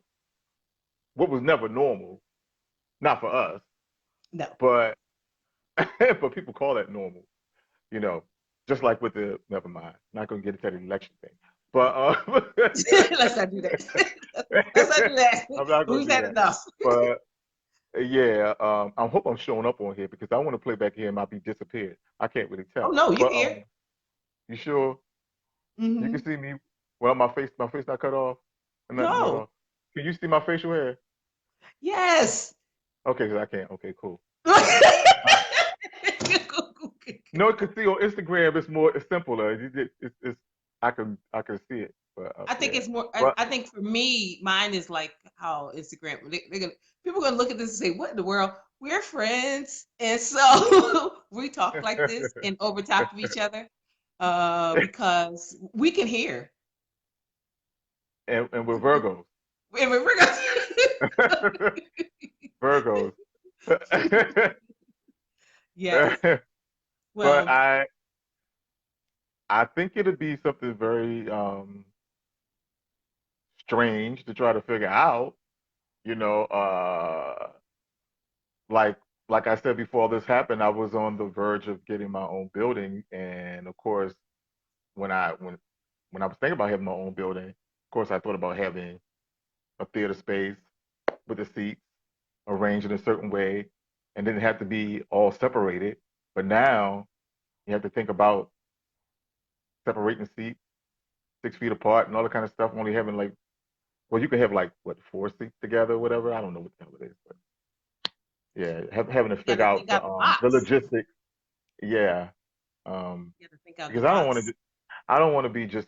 what was never normal. Not for us, No. but but people call that normal. You know, just like with the never mind. Not gonna get into the election thing, but Let's not do that. Let's not do that. I'm not gonna We've do had that. enough. But yeah, I hope I'm showing up on here because I want to play back here and not be disappeared. I can't really Oh tell, no, you're but here. you sure you can Hmm. see me? Well, my face not cut off, and nothing cut No. off. Can you see my facial hair? Yes. Okay, so I can't. Okay, cool. All right. No, because see on Instagram it's simpler. It's I can see it, but I think yeah. it's more. I, Well, I think for me, mine is like how Instagram. People are gonna look at this and say, "What in the world?" We're friends, and so we talk like this and over top of each other, because we can hear. and we're Virgos. And we're gonna. Virgos. Yes. But Well. I think it'd be something very strange to try to figure out. You know, like like I said before all this happened, I was on the verge of getting my own building, and of course, when I when when I was thinking about having my own building, of course, I thought about having a theater space with the seats arranged in a certain way, and didn't have to be all separated. But now you have to think about separating seats 6 feet apart and all that kind of stuff. Only having like, well, you can have like what 4 seats together or whatever. I don't know what the hell it is, but yeah, having to You figure got to out think out the the box. logistics. Yeah, um, You got to think out the because I don't want box. to. I don't want to be just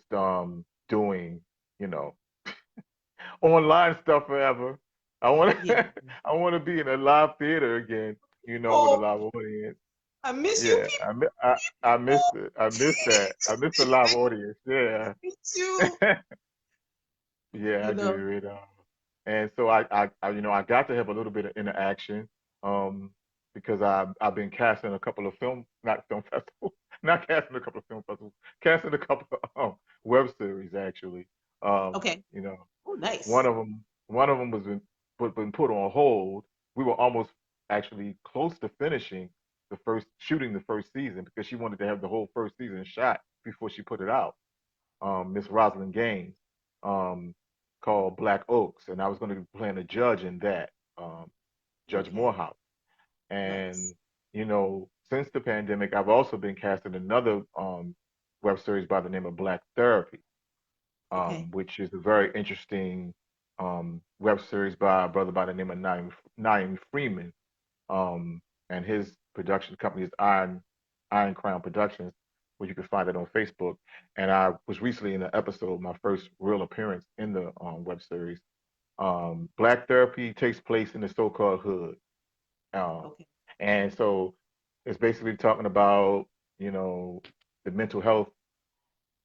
doing you know online stuff forever. I want Yeah. to I want to be in a live theater again. With a Oh, live audience. I miss you Yeah, I miss people. it. I miss that. I miss the live audience. Yeah, Me too. yeah, I You know. do. And so I got to have a little bit of interaction, um, because I've been casting a couple of not film festivals, not casting a couple of film festivals, casting a couple of web series actually. Um, Okay. you know, Oh, one nice. of them, one of them was been put on hold. We were almost actually close to finishing shooting the first season because she wanted to have the whole first season shot before she put it out. Miss Rosalind Gaines, um, called Black Oaks, and I was going to be playing a judge in that, Judge Okay. Morehouse. Nice. And since the pandemic, I've also been cast in another web series by the name of Black Therapy, Okay. which is a very interesting. web series by a brother by the name of Naim Freeman, um, and his production company is Iron Crown Productions, where you can find it on Facebook. And I was recently in an episode, my first real appearance in the web series. Black therapy takes place in the so-called hood, um, Okay. and so it's basically talking about the mental health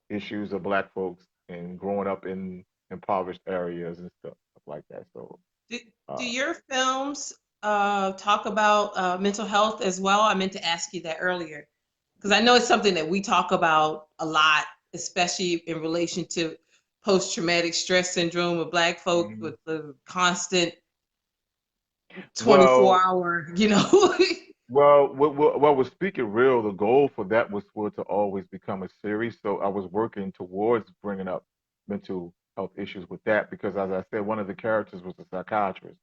issues of Black folks and growing up in impoverished areas and stuff like that. So Do, do uh, your films talk about mental health as well? I meant to ask you that earlier because I know it's something that we talk about a lot, especially in relation to post-traumatic stress syndrome of Black folk mhm. with the constant well, 24-hour, you know. was speaking real. The goal for that was for it to always become a series. So I was working towards bringing up mental health issues with that because, as I said, one of the characters was a psychiatrist,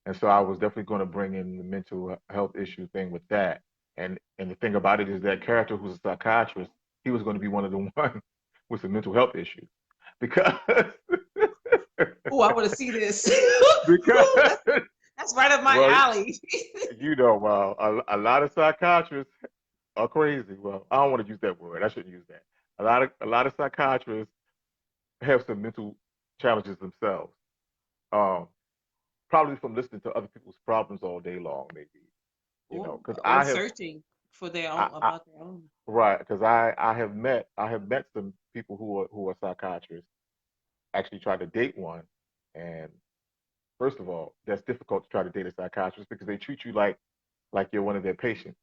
and so I was definitely going to bring in the mental health issue thing with that. And the thing about it is that character who's a psychiatrist, he was going to be one of the ones with some mental health issues because Oh, I want to see this. because Ooh, that's right up my well, alley. a lot of psychiatrists are crazy. Well, I don't want to use that word. I shouldn't use that. A lot of psychiatrists have some mental challenges themselves. Um, Probably from listening to other people's problems all day long, maybe. Because Or searching for their own I about their own. right, because I have met some people who are psychiatrists. Actually, tried to date one, and first of all, that's difficult to try to date a psychiatrist because they treat you like you're one of their patients.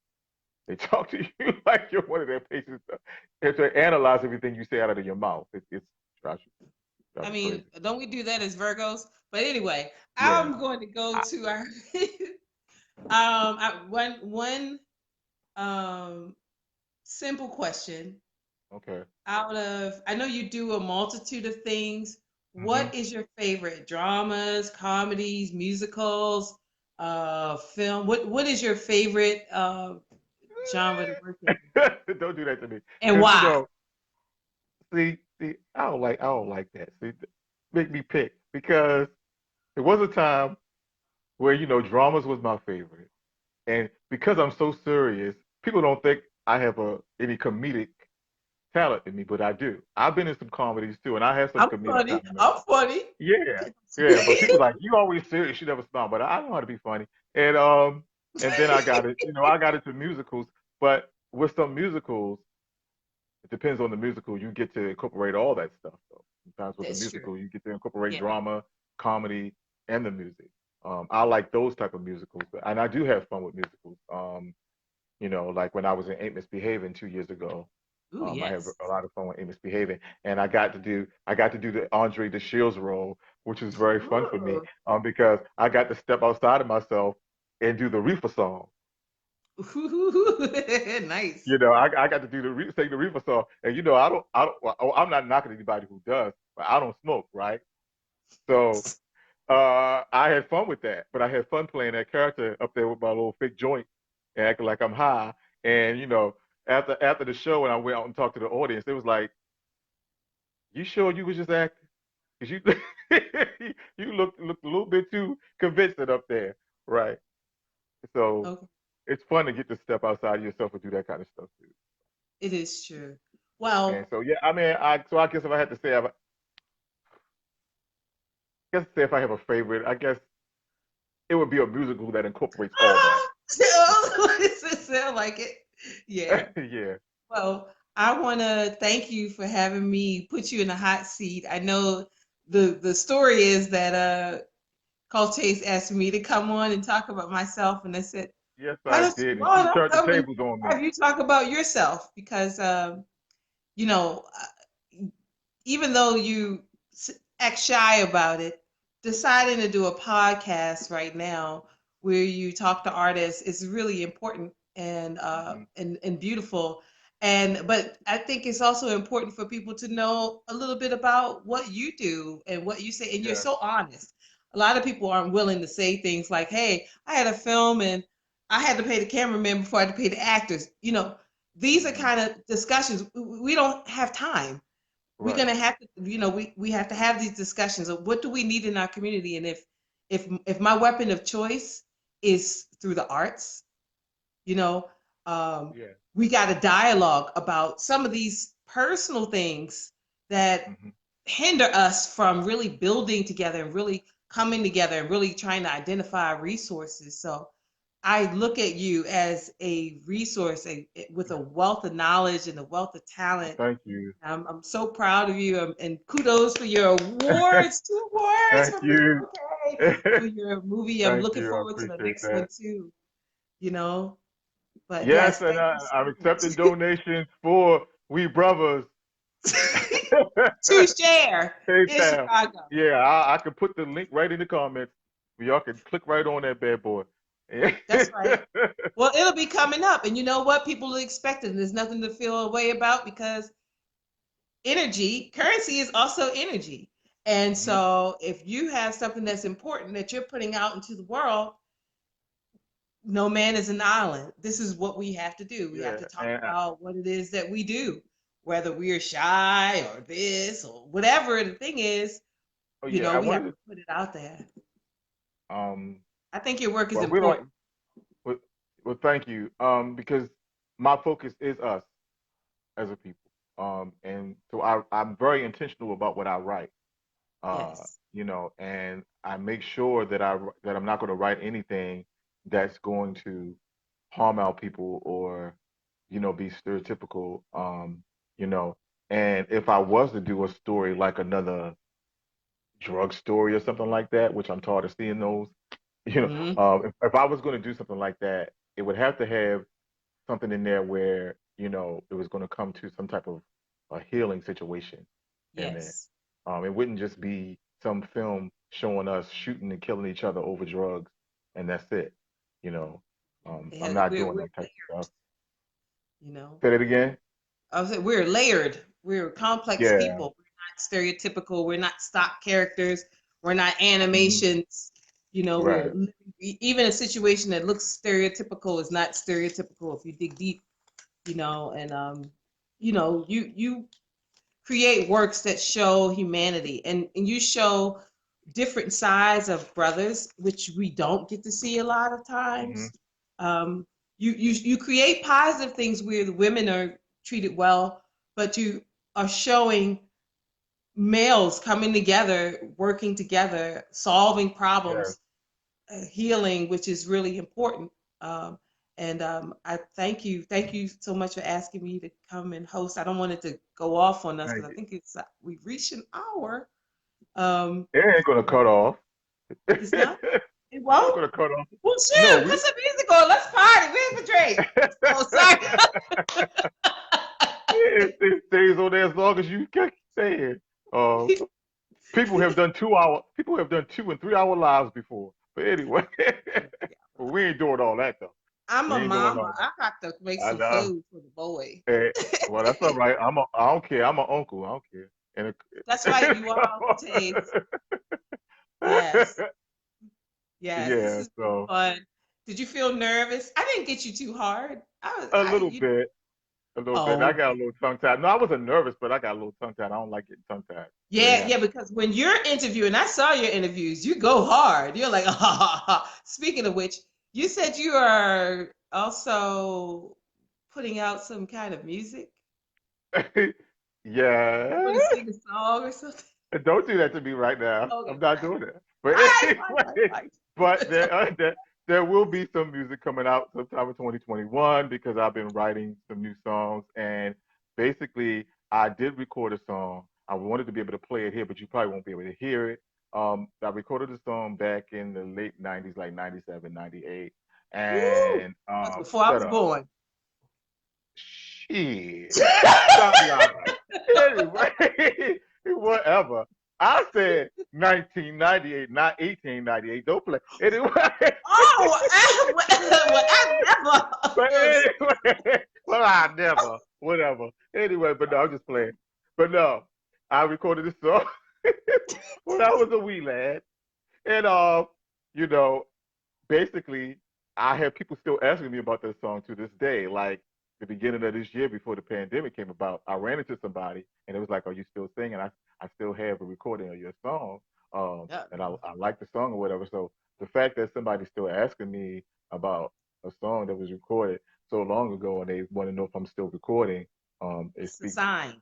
They talk to you like you're one of their patients. And to analyze everything you say out of your mouth, it's drives you drives I you mean, crazy. don't we do that as Virgos? But anyway, Yeah. I'm going to go I, to our one um simple question okay. out of I know you do a multitude of things. Hmm. What is your favorite? Dramas, comedies, musicals, film? What is your favorite genre to work in? Don't do that to me, And because why? see, I don't like that. See, make me pick because there was a time where dramas was my favorite, and because I'm so serious, people don't think I have any comedic talent in me, but I do. I've been in some comedies too, and I have some I'm comedic funny. timing. I'm funny. Yeah, yeah. But people like you always serious. You never smile, but I know how to be funny. And then I got it. I got into musicals, but with some musicals, it depends on the musical. You get to incorporate all that stuff. Though sometimes with a That's true. musical, you get to incorporate Yeah. drama, comedy, and the music. I like those type of musicals, and I do have fun with musicals. Like when I was in Ain't Misbehaving 2 years ago. Ooh, I have yes. a lot of fun with Ain't Misbehaving, and I got to do the Andre the Shields role, which is very fun for me, Ooh. because I got to step outside of myself and do the reefer song. Nice. I got to sing the reefer song, and I'm not knocking anybody who does, but I don't smoke, right? So I had fun with that, but I had fun playing that character up there with my little fake joint and acting like I'm high. And after the show, when I went out and talked to the audience, it was like, "You sure you was just acting? Cause you you looked a little bit too convincing up there, right?" So Okay. it's fun to get to step outside of yourself and do that kind of stuff too. It is true. And Well, so yeah, I mean, I guess if I had to say, if I have a favorite, I guess it would be a musical that incorporates all that. it sound like it. Yeah. Yeah. Well, I want to thank you for having me put you in the hot seat. I know the story is that Coach Chase asked me to come on and talk about myself, and I said, Yes, why I don't did. And why she don't turned I the come and tables on me. have you talk about yourself? Because you know, even though you act shy about it, deciding to do a podcast right now where you talk to artists is really important and Hmm. and beautiful. And but I think it's also important for people to know a little bit about what you do and what you say. And you're Yeah. so honest. A lot of people aren't willing to say things like, "Hey, I had a film and I had to pay the cameraman before I had to pay the actors." These are Hmm. kind of discussions we don't have time we're Right. gonna have to, we have to have these discussions of what do we need in our community, and if my weapon of choice is through the arts, you know, um, Yeah. we got a dialogue about some of these personal things that Hmm. hinder us from really building together and really coming together and really trying to identify resources. So I look at you as a resource, with a wealth of knowledge and a wealth of Well, talent. thank you. I'm so proud of you, and kudos for your awards, 2 awards Thank for me, you. okay, for your movie. I'm Thank looking you. I forward to the appreciate next one that. too, you know. But Yes, yes, and thank you I'm so accepting donations for We Brothers. much. To share in PayPal. Chicago. Yeah, I can put the link right in the comments. Y'all can click right on that bad boy. That's right. Well, it'll be coming up, and you know what? People are expecting. There's nothing to feel a way about, because currency is also energy. And Hmm. so, if you have something that's important that you're putting out into the world, no man is an island. This is what we have to do. We have Yeah, to talk and about what it is that we do, whether we are shy or this or whatever the thing is. oh yeah, I We have wanted to put it out there. to I think your work is well we don't important. well, well thank you because my focus is us as a people and so I'm very intentional about what I write. Yes. And I make sure that I'm not going to write anything that's going to harm our people or, be stereotypical. You know, and if I was to do a story like another drug story or something like that, which I'm tired of seeing those, Hmm. if I was going to do something like that, it would have to have something in there where, it was going to come to some type of a healing situation in there. Yes. It wouldn't just be some film showing us shooting and killing each other over drugs and that's it. You know, I'm not doing We're that type of stuff. layered, you know. Say that again. I was saying we're layered. We're complex Yeah. people. We're not stereotypical. We're not stock characters. We're not Mhm. animations. Right. Even a situation that looks stereotypical is not stereotypical if you dig deep. And you create works that show humanity, and you show different sides of brothers, which we don't get to see a lot of Hmm. times. Um, you create positive things where the women are treated well, but you are showing males coming together, working together, solving Yeah. problems, healing, which is really important. Um, and I thank you so much for asking me to come and host. I don't want it to go off on us Thank because I you. think we've reached an hour. Um, It ain't gonna cut off. it's not. It It ain't won't. gonna cut off. Well, No, shoot, put we. some music on. Let's party. Where's the drink? Oh, sorry. It stays on there as long as you can stay in. Uh, People have done 2 and 3 hour lives before. But anyway, but we ain't doing all that though. I'm We a ain't doing mama. all I got to make that. I some know. food for the boy. Eh, well, that's all right. I don't care. I'm an uncle. I don't care. And That's right. You are Uncle Chase. Yes. Yes. This yeah. has been So fun. Did you feel nervous? I didn't get you too hard. a little bit, a little bit. I Oh, got a little tongue tied. No, I wasn't nervous, but I got a little tongue tied. I don't like getting tongue tied. So yeah, yeah. yeah, because when you're interviewing, I saw your interviews, you go hard. You're like, ah, ha, ha. Speaking of which, you said you are also putting out some kind of music. You Yeah. want to sing a song or something? Don't do that to me right now. Okay, I'm not fine. doing that. But All right, fine, anyway, fine, but fine. there will be some music coming out sometime in 2021 because I've been writing some new songs. And basically, I did record a song. I wanted to be able to play it here, but you probably won't be able to hear it. I recorded a song back in the late 90s, like 97, 98. Woo! And That's before I shut was up. born. Shit. Stop lying. Anyway, whatever. I said 1998, not 1898. Don't play. Anyway, Oh, well, but I never. anyway, well, I never, whatever. Anyway, but no, I'm just playing. But no, I recorded this song when I was a wee lad. And, you know, basically, I have people still asking me about this song to this day. Like, the beginning of this year before the pandemic came about, I ran into somebody and it was like, "Are you still singing?" I still have a recording of your song, Yeah. and I like the song or whatever. So the fact that somebody's still asking me about a song that was recorded so long ago and they want to know if I'm still recording, it It's a speaks. sign.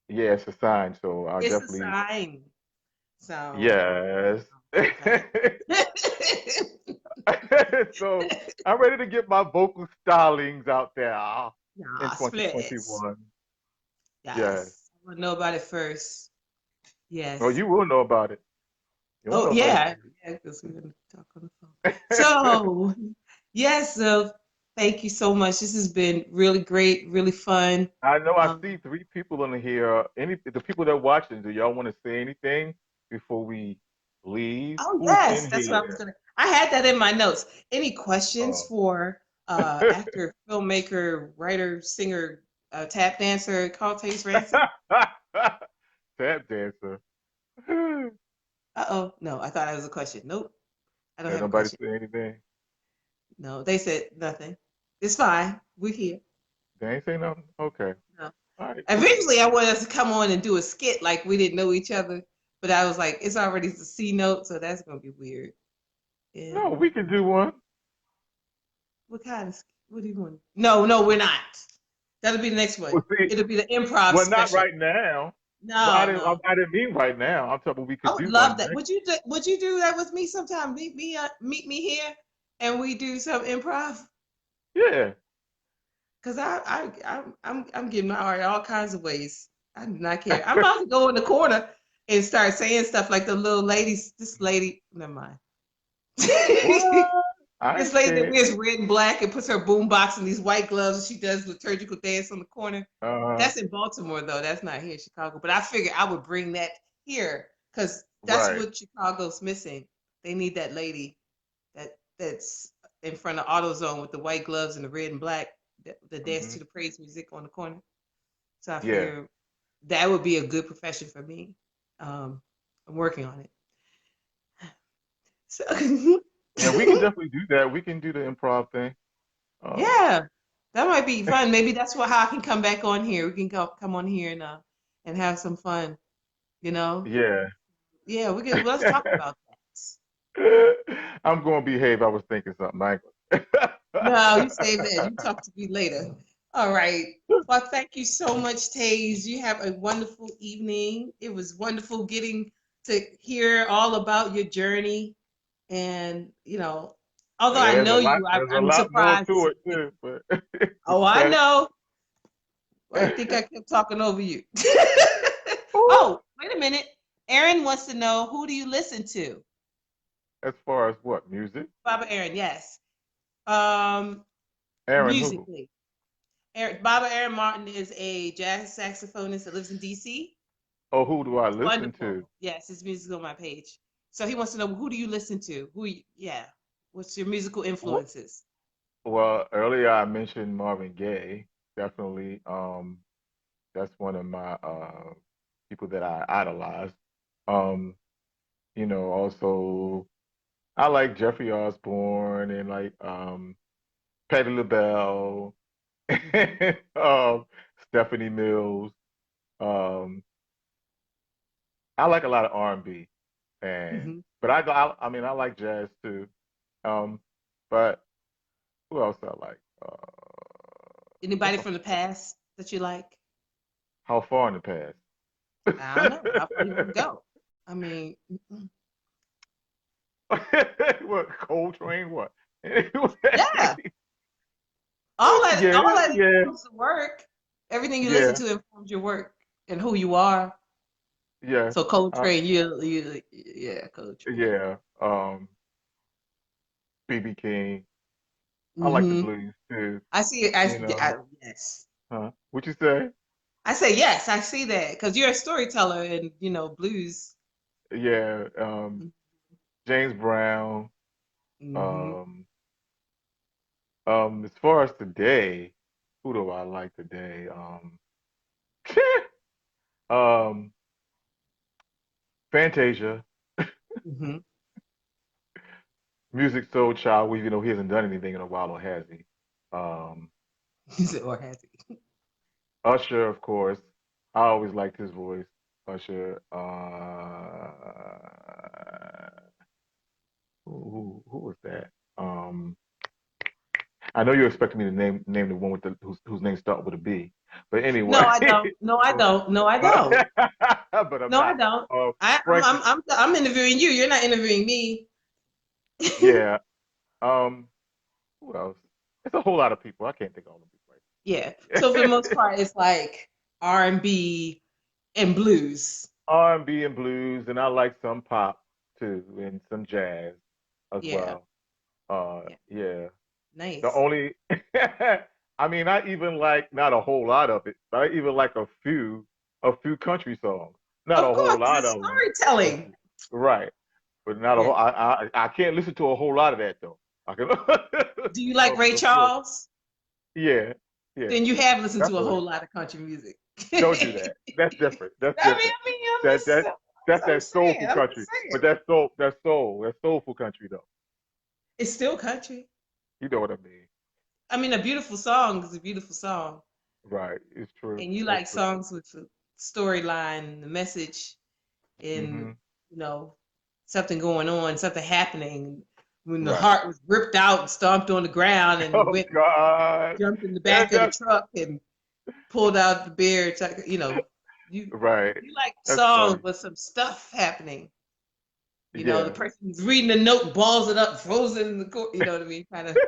Yeah, it's a sign. So I It's a definitely sign. So, yes. okay. So I'm ready to get my vocal stylings out there in Nah, splits. 2021. Yes. Yes. I want to know about it first. Well, Yes. you will know about it. You won't Oh, know about it yeah. Yeah, because we're going to talk on the phone. So, yes, so thank you so much. This has been really great, really fun. I know I see Um, three people in here. Any the people that are watching, do y'all want to say anything before we leave? oh, Who's yes, in that's what I was here? going to. I had that in my notes. Any questions Oh. for actor, filmmaker, writer, singer, tap dancer, Carltaze Ransom? Tap dancer. Uh-oh. No, I thought that was a question. Nope. I don't Ain't have a nobody question. say anything. No, they said nothing. It's fine. We're here. They ain't say nothing. Okay. No. All right. Cool. Eventually, I wanted us to come on and do a skit like we didn't know each other, but I was like, it's already the C note, so that's gonna be weird. No, And we can do one. what kind of what do you want? No, no, we're not. That'll be the next one. Well, see, It'll be the improv well, not special. right now. Well, No, no. I didn't mean right now. I'm talking. We I could would do love one that. next. Would you do that with me sometime? Meet me here, and we do some improv. Yeah. Cause I'm getting my art all kinds of ways. I do not care. I'm about to go in the corner and start saying stuff like the little ladies. This lady, never mind. What? I This ain't lady that scared. wears red and black and puts her boombox in these white gloves and she does liturgical dance on the corner. Uh, That's in Baltimore though. That's not here in Chicago. But I figured I would bring that here because that's right. what Chicago's missing. They need that lady that's in front of AutoZone with the white gloves and the red and black that dance Hmm. to the praise music on the corner. So I Yeah. figure that would be a good profession for me. I'm working on it. So Yeah, we can definitely do that. We can do the improv thing. Um, yeah, that might be fun. Maybe that's how I can come back on here. We can come on here and have some fun. You know? yeah. Yeah, we can. Let's talk about that. I'm going to behave. I was thinking something. I ain't No, you save that. gonna- You talk to me later. All right. Well, thank you so much, Taze. You have a wonderful evening. It was wonderful getting to hear all about your journey. And, although I Yeah, know you, there's a I'm lot more surprised. to it too. But what Oh, you I say? know. Well, I think I kept talking over you. Ooh. Oh, wait a minute. Aaron wants to know, who do you listen to? As far as what music? Baba Aaron, yes. Um, Aaron who? musically. Baba Aaron Martin is a jazz saxophonist that lives in DC. Oh, who do I He's listen wonderful. to? Yes, his music's on my page. So he wants to know, who do you listen to? Yeah. What's your musical Wh- influences? Well, earlier I mentioned Marvin Gaye. Definitely, that's one of my people that I idolize. Um, also I like Jeffrey Osborne and like Patti LaBelle, Hmm. um, Stephanie Mills. Um, I like a lot of R&B, and Hmm. but I mean I like jazz too. Um, but who else I like? Anybody from the past that you like? How far in the past? I don't know. How far you want to go? I mean, What Coltrane? What? Anyway, yeah. All that yeah, informs the work. Everything you listen yeah, to informs your work and who you are. yeah, So uh, Coltrane, yeah, Coltrane. yeah. BB King. I like the Hmm. blues too. I see it. I, You know, I yes. huh? What you say? I say yes. I see that because you're a storyteller and blues. Yeah, James Brown. Hmm. Um, as far as today, who do I like today? Um, Fantasia, Hmm. Music Soul Child. Even though he hasn't done anything in a while, or has he? Um, You said, or has he? Usher, of course. I always liked his voice. Usher. Who was that? Um, I know you're expecting me to name the one with the whose name start with a B, but No, anyway. I don't. No, I don't. No, I but don't. but I'm No, I not. don't. Frankie. I'm interviewing you. You're not interviewing me. Yeah. Um. Who else? It's a whole lot of people. I can't think of all the people Yeah. right So for the most now. part, it's like R&B and blues. R&B and blues, and I like some pop too, and some jazz as Yeah. well. Yeah. Yeah. The Nice. only, I mean, I even like not a whole lot of it, but I even like a few country songs. Not Of a whole course, lot it's of them, but storytelling. right. But not a Yeah. whole. I can't listen to a whole lot of that though. I can. Do you like Ray For sure. Charles? Yeah. Yeah. Then you have listened to a Definitely. whole lot of country music. Don't do that. That's different. That's I mean, different. I'm That just, that that's I'm that saying, soulful I'm country. just saying. But that's soulful country though. It's still country. You know what I mean? I mean, a beautiful song is a beautiful song, Right. It's true. and you That's like true. songs with the storyline, and the message, and Mhm. you know, something going on, something happening. When the Right. heart was ripped out and stomped on the ground, and Oh went and God. jumped in the And back of the that's truck and pulled out the beer. You know, you right. you like That's songs funny. with some stuff happening. You know, the Yeah. person's reading the note, balls it up, throws it in the court. You know what I mean? Kind of,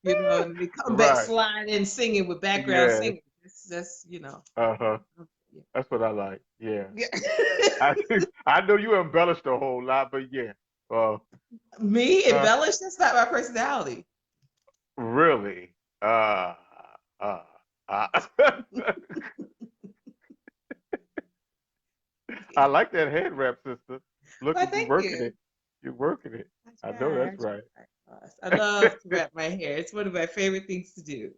and they come back Right. sliding in singing with background Yeah. singing. That's Uh-huh. yeah. That's what I like. Yeah. Yeah. I I know you embellished a whole lot, but yeah. Uh Me uh embellish. That's not my personality. really. Uh uh uh I like that head wrap, sister. Look Well, at you thank working you. it. You're working it. I I know try. I that's right. try. I love to wrap my hair. It's one of my favorite things to do.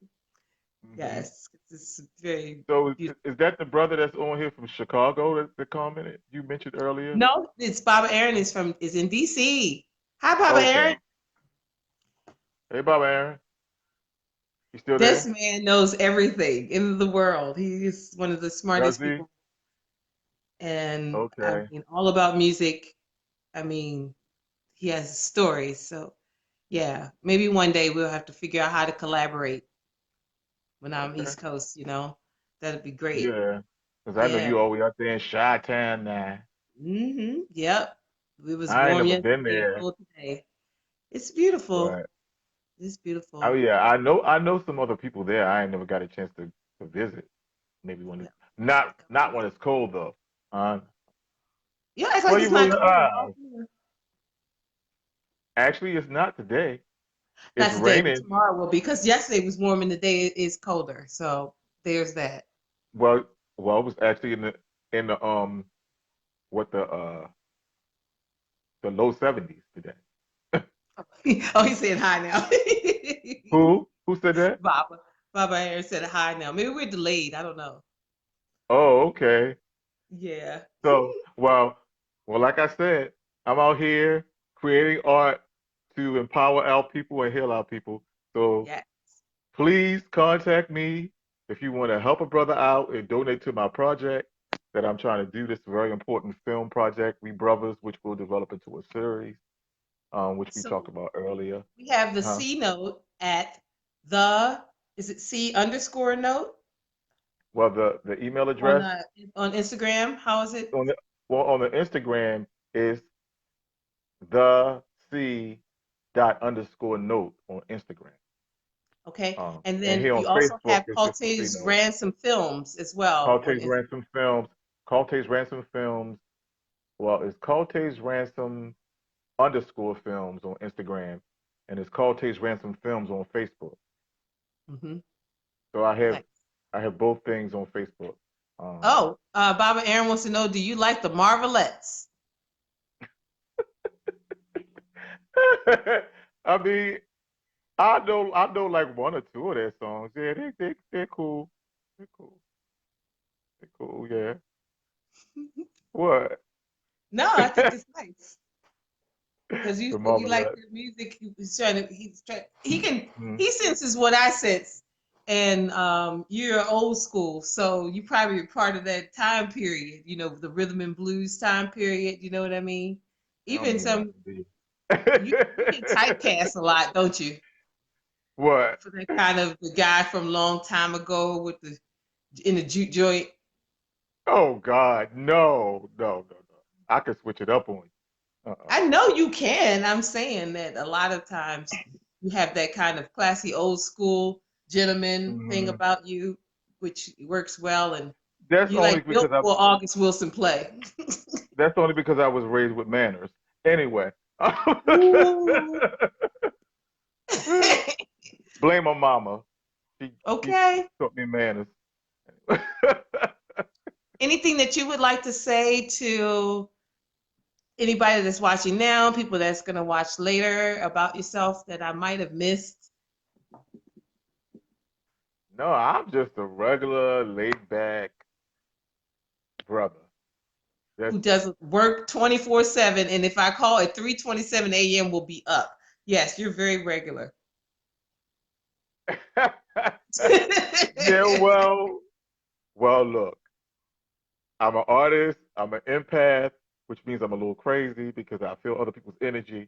hmm Yes, it's very So beautiful. is that the brother that's on here from Chicago that commented you mentioned earlier? No, it's Baba Aaron is in DC. Hi, Baba Aaron. Okay. Hey, Bob Aaron. You still This there? man knows everything in the world. He is one of the Does smartest he? people, and I Okay. mean, all about music. I mean, he has stories. So, yeah, maybe one day we'll have to figure out how to collaborate when I'm Okay. East Coast. That'd be great. Yeah. Because I know Yeah. you always out there in Chi-Town now. Yep. It was I ain't warm never been yesterday and there. cool today. It's beautiful. Right. It's Oh beautiful. yeah, I know some other people there. I ain't never got a chance to visit. Maybe when Yeah. it's You gotta come not when visit. it's cold though. Yeah, it's like Well, it's you not will. cold at all here. Actually, it's not today. It's Not today, but raining. tomorrow will be because yesterday was warm and today is colder. So there's that. Well, it was actually in the what the low 70s today. Oh, he's saying hi now. Who said that? Baba. Baba Harris said hi now. Maybe we're delayed. I don't know. Oh, okay. Yeah. So, like I said, I'm out here creating art to empower our people and heal our people. So Yeah. please contact me if you want to help a brother out and donate to my project that I'm trying to do. This very important film project, We Brothers, which will develop into a series, which we talked So about earlier. we have the Huh? C note at the, is it C underscore note Well, the email on address on Instagram? How is it? on the on the Instagram is the C dot underscore note on Instagram. Okay. And And then here on you also Facebook, have it's just the C Calte's note. Ransom Films as well on Calte's Instagram. Ransom Films. Calte's Ransom Films. Well, it's Calte's Ransom underscore films on Instagram, and it's Calte's Ransom Films on Facebook. Hmm. So Nice. I have both things on Facebook. Um, Oh, Baba Aaron wants to know, do you like the Marvelettes? I mean, I know like one or two of their songs. Yeah, they're cool. They're cool. They're cool. Yeah. What? No, I think it's nice because you The said you like Marvelettes. the music. He's trying to. He Mm. senses what I sense. and you're old school, so you probably are part of that time period. You know, the rhythm and blues time period. You know what I mean? I don't Even mean some nothing you get to typecast a lot, don't you? what? For that kind of the guy from long time ago with the in the juke joint. Oh God, no, no, no, no. I could switch it up on you. I know you can. I'm saying that a lot of times you have that kind of classy old school gentleman thing Mhm. about you, which works well, and That's you only like built because I. for August Wilson play. That's only because I was raised with manners. Anyway, Ooh. blame my mama. She Okay. taught me manners. Anything that you would like to say to anybody that's watching now, people that's going to watch later about yourself that I might have missed? No, I'm just a regular, laid back brother. That's Who doesn't work 24/7, and if I call at 3:27 a.m. will be up. Yes, you're very regular. it. Yeah, well, look, I'm an artist. I'm an empath, which means I'm a little crazy because I feel other people's energy.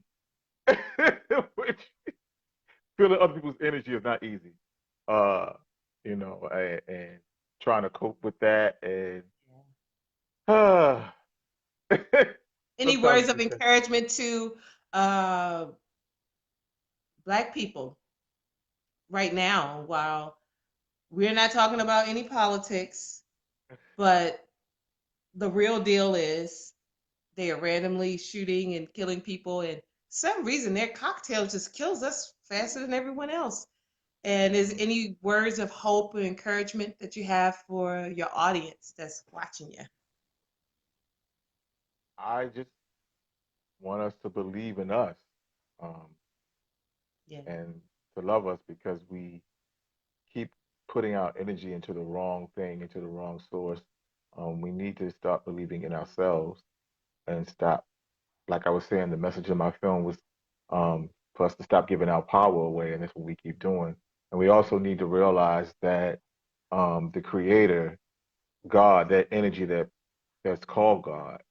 Which feeling other people's energy is not easy. Uh, and trying to cope with that, and uh, Any sometimes words it of just takes. encouragement to uh, Black people right now? While we're not talking about any politics, but the real deal is they are randomly shooting and killing people, and some reason their cocktail just kills us faster than everyone else. And is Mhm. any words of hope or encouragement that you have for your audience that's watching you? I just want us to believe in us, um, Yeah, and to love us because we keep putting our energy into the wrong thing, into the wrong source. We need to start believing in ourselves and stop. Like I was saying, the message in my film was for us to stop giving our power away, and that's what we keep doing. And we also need to realize that the Creator, God, that energy that's called God.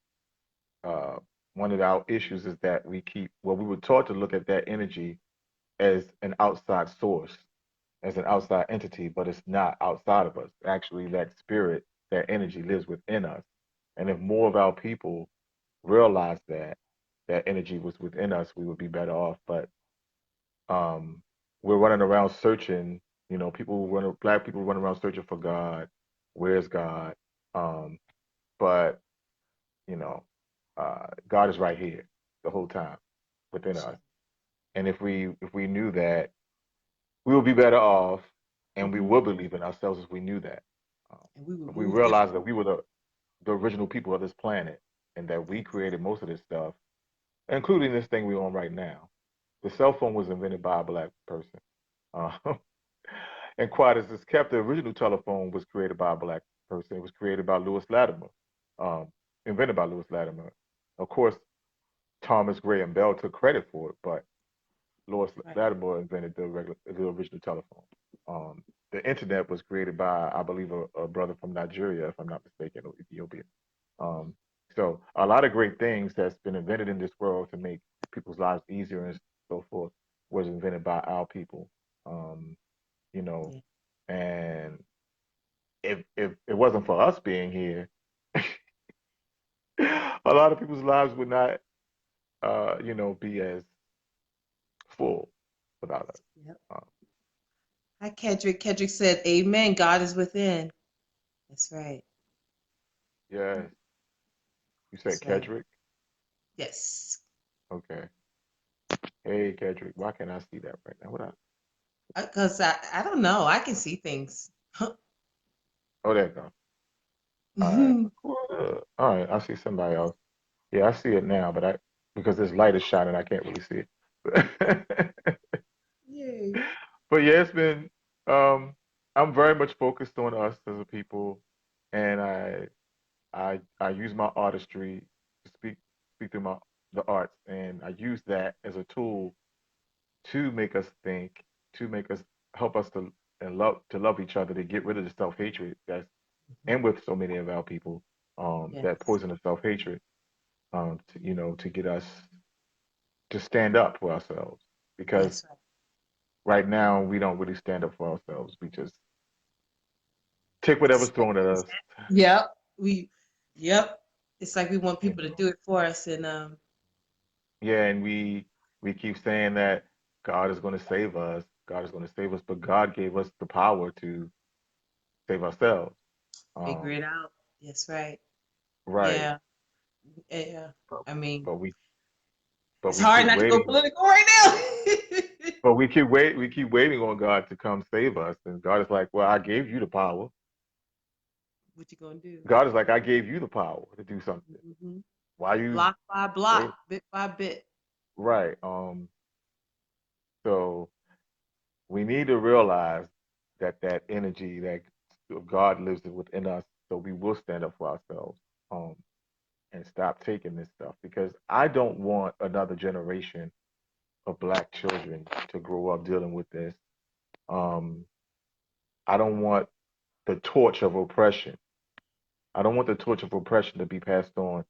Uh, One of our issues is that we were taught to look at that energy as an outside source, as an outside entity, but it's not outside of us. Actually, that spirit, that energy lives within us. And if more of our people realized that that energy was within us, we would be better off. But um, we're running around searching. Black people run around searching for God. Where's God? Um, but you know, God is right here the whole time within us. And if we knew that, we would be better off, and we hmm would believe in ourselves if we knew that. Um, and we would if we move realized that differently. we were the original people of this planet, and that we created most of this stuff, including this thing we're on right now. The cell phone was invented by a black person. Uh, and quite as it's kept, the original telephone was created by a black person. It was created by Lewis Latimer, um, invented by Lewis Latimer. Of course, Thomas Graham Bell took credit for it, but Lewis Right. Latimer invented the original telephone. The internet was created by, I believe, a brother from Nigeria, if I'm not mistaken, or Ethiopia. Um, so a lot of great things that's been invented in this world to make people's lives easier and so forth was invented by our people. Um, you know, Yeah. and if it wasn't for us being here, a lot of people's lives would not, be as full without us. Yep. Um, Hi, Kedrick. Kedrick said, "Amen. God is within." That's right. yes, you said That's right. Kedrick. Yes. Okay. Hey, Kedrick. Why can't I see that right now? What? Because I don't know. I can see things. Oh, there you go. All right. Mhm. All right. I see somebody else. Yeah, I see it now, but because this light is shining, I can't really see it. Yay. But yeah, it's been. I'm very much focused on us as a people, and I use my artistry to speak through the arts, and I use that as a tool to make us think, to make us help us to and love each other, to get rid of the self hatred that's Mhm. in with so many of our people, that Yes. poison of self hatred, to get us to stand up for ourselves. Because That's right. right now we don't really stand up for ourselves. We just take We whatever's just thrown at us. Yep. Yep. It's like we want You people to know. do it for us, and Yeah, and we keep saying that God is going to save us. God is going to save us, but God gave us the power to save ourselves. figure Um, it out. That's right. right. Yeah. Yeah. But, I mean, but we but it's we hard keep not to go waiting. political right now. But we keep waiting on God to come save us, and God is like, well, I gave you the power. What you gonna do? God is like, I gave you the power to do something. Hmm. Why you Block by block, wait? bit by bit. Right. So we need to realize that that energy that God lives within us, so we will stand up for ourselves, um, and stop taking this stuff. Because I don't want another generation of black children to grow up dealing with this. Um, I don't want the torch of oppression. I don't want the torch of oppression to be passed on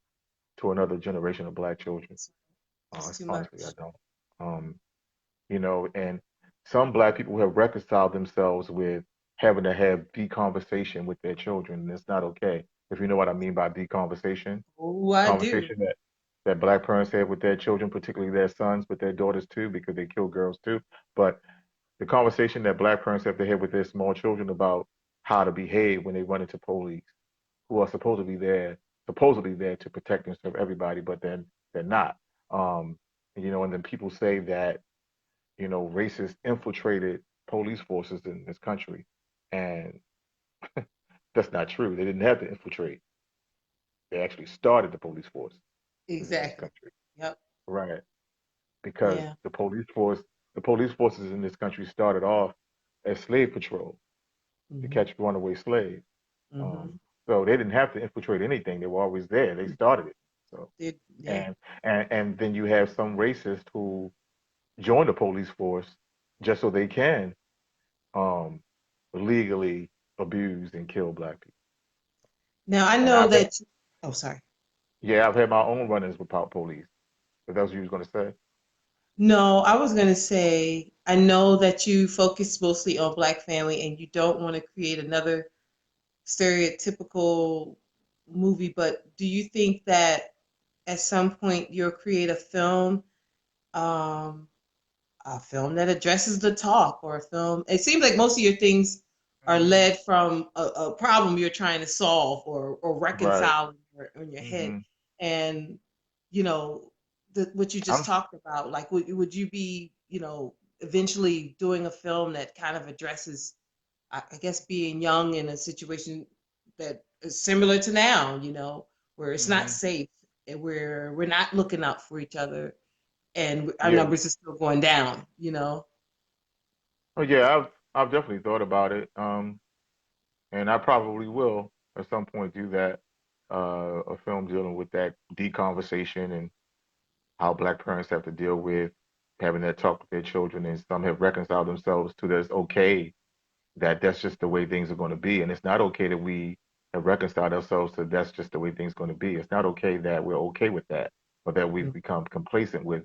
to another generation of black children. It's too Honestly, I much. don't. Um, and some black people have reconciled themselves with having to have deep conversation with their children, and it's not okay. If you know what I mean by deep conversation, Oh, I do. conversation that black parents have with their children, particularly their sons, with their daughters too, because they kill girls too. But the conversation that black parents have to have with their small children about how to behave when they run into police, who are supposedly there to protect and serve everybody, but then they're not. And then people say that racists infiltrated police forces in this country, and that's not true. They didn't have to infiltrate. They actually started the police force in this Exactly. country, Yep. right? Because Yeah. the police forces in this country started off as slave patrol to Mhm. catch runaway slaves. Mhm. Um, so they didn't have to infiltrate anything. They were always there. They started it. So Yeah. and then you have some racists who join the police force just so they can um, legally abuse and kill black people. Now I And know that. Oh, sorry. I've had my own run-ins with police. If that's what you was gonna say. No, I was gonna say I know that you focus mostly on Black family, and you don't want to create another stereotypical movie. But do you think that at some point you'll create um, a film that addresses the talk, or a film? It seems like most of your things are Mm, led from a problem you're trying to solve, or right. reconcile in your head. Hmm. And you know, what you just I'm. talked about, like would you be, eventually doing a film that kind of addresses, I guess, being young in a situation that is similar to now, where it's not Hmm. safe, and where we're not looking out for each other, and our Yeah. numbers are still going down. Oh yeah. I've definitely thought about it. And I probably will at some point do that. A film dealing with that deconversation conversation and how black parents have to deal with having that talk with their children, and some have reconciled themselves to that it's okay, that that's just the way things are going to be. And it's not okay that we have reconciled ourselves to that's just the way things are going to be. It's not okay that we're okay with that, or that we've Mm, become complacent with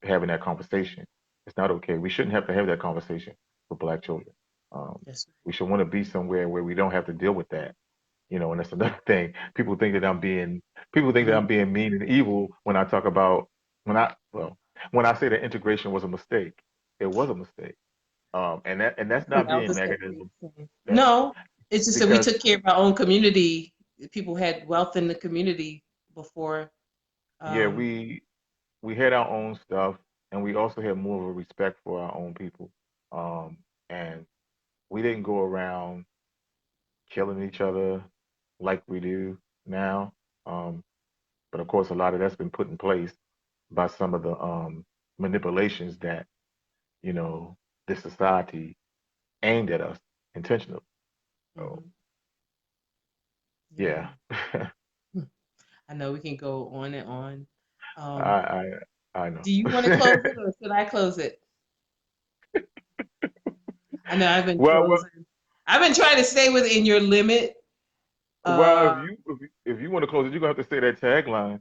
having that conversation. It's not okay. We shouldn't have to have that conversation with black children. Um, that's we should want to be somewhere where we don't have to deal with that. And that's another thing. People think that right. I'm being mean and evil when I talk about when I say that integration was a mistake. It was a mistake. And that's And not that was being essentially negative. the same. That No, it's just that we because took care of our own community. People had wealth in the community before. yeah, Um, we had our own stuff, and we also had more of a respect for our own people. And we didn't go around killing each other like we do now. Um, but of course, a lot of that's been put in place by some of the manipulations that you know this society aimed at us intentionally. So mhm, yeah, yeah. I know we can go on and on. I Um, I I know. do you want to close it, or should I close it? I know I've been Well, well, closing. I've been trying to stay within your limit. well. Uh, If you want to close it, you're gonna have to say that tagline,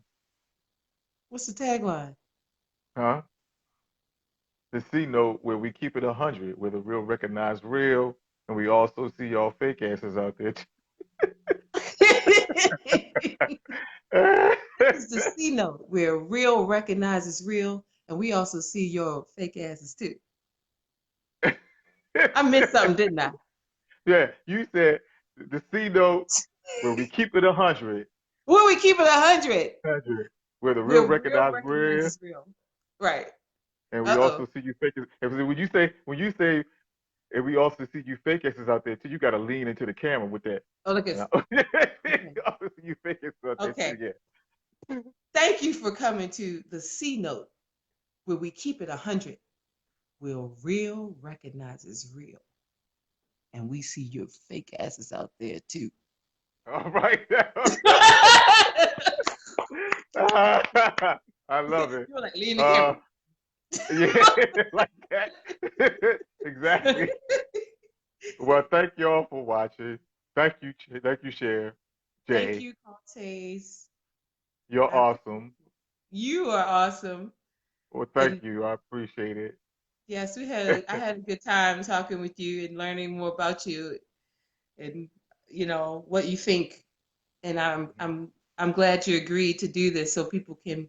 what's the tagline? huh? The C note where we keep it 100, where the real recognize real, and we also see y'all fake asses out there. It's the C note where real recognizes real, and we also see your fake asses too. I missed something, didn't I? Yeah, you said the C note where we keep it 100, Well, we keep it 100. where the real Where real recognize real, recognizes real. Right. and we Uh-oh. also see you fake. And when you say, and we also see you fake asses out there too, you got to lean into the camera with that. Oh, look And at. Okay. I also see you fake asses out there too. Okay. Yeah. Thank you for coming to the C note where we keep it 100. Where real recognizes real. And we see your fake asses out there too. All right. I love it. You were like, lean the Uh, camera. yeah, like that. Exactly. Well, thank y'all for watching. Thank you, Cher Thank Jey. you, Cortez. You're I appreciate awesome. you. You are awesome. Well, And thank you. I appreciate it. yes, I had a good time talking with you and learning more about you and what you think. And I'm glad you agreed to do this so people can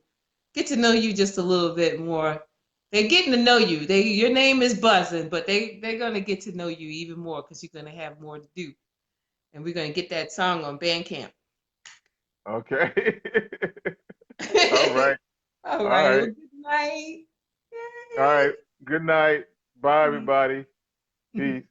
get to know you just a little bit more. They're getting to know you. Your name is buzzing, but they're gonna get to know you even more because you're gonna have more to do. And we're gonna get that song on Bandcamp. Okay. All right. All All right. Well, right. good night. All right. Good night. Bye, Yay. everybody. Peace.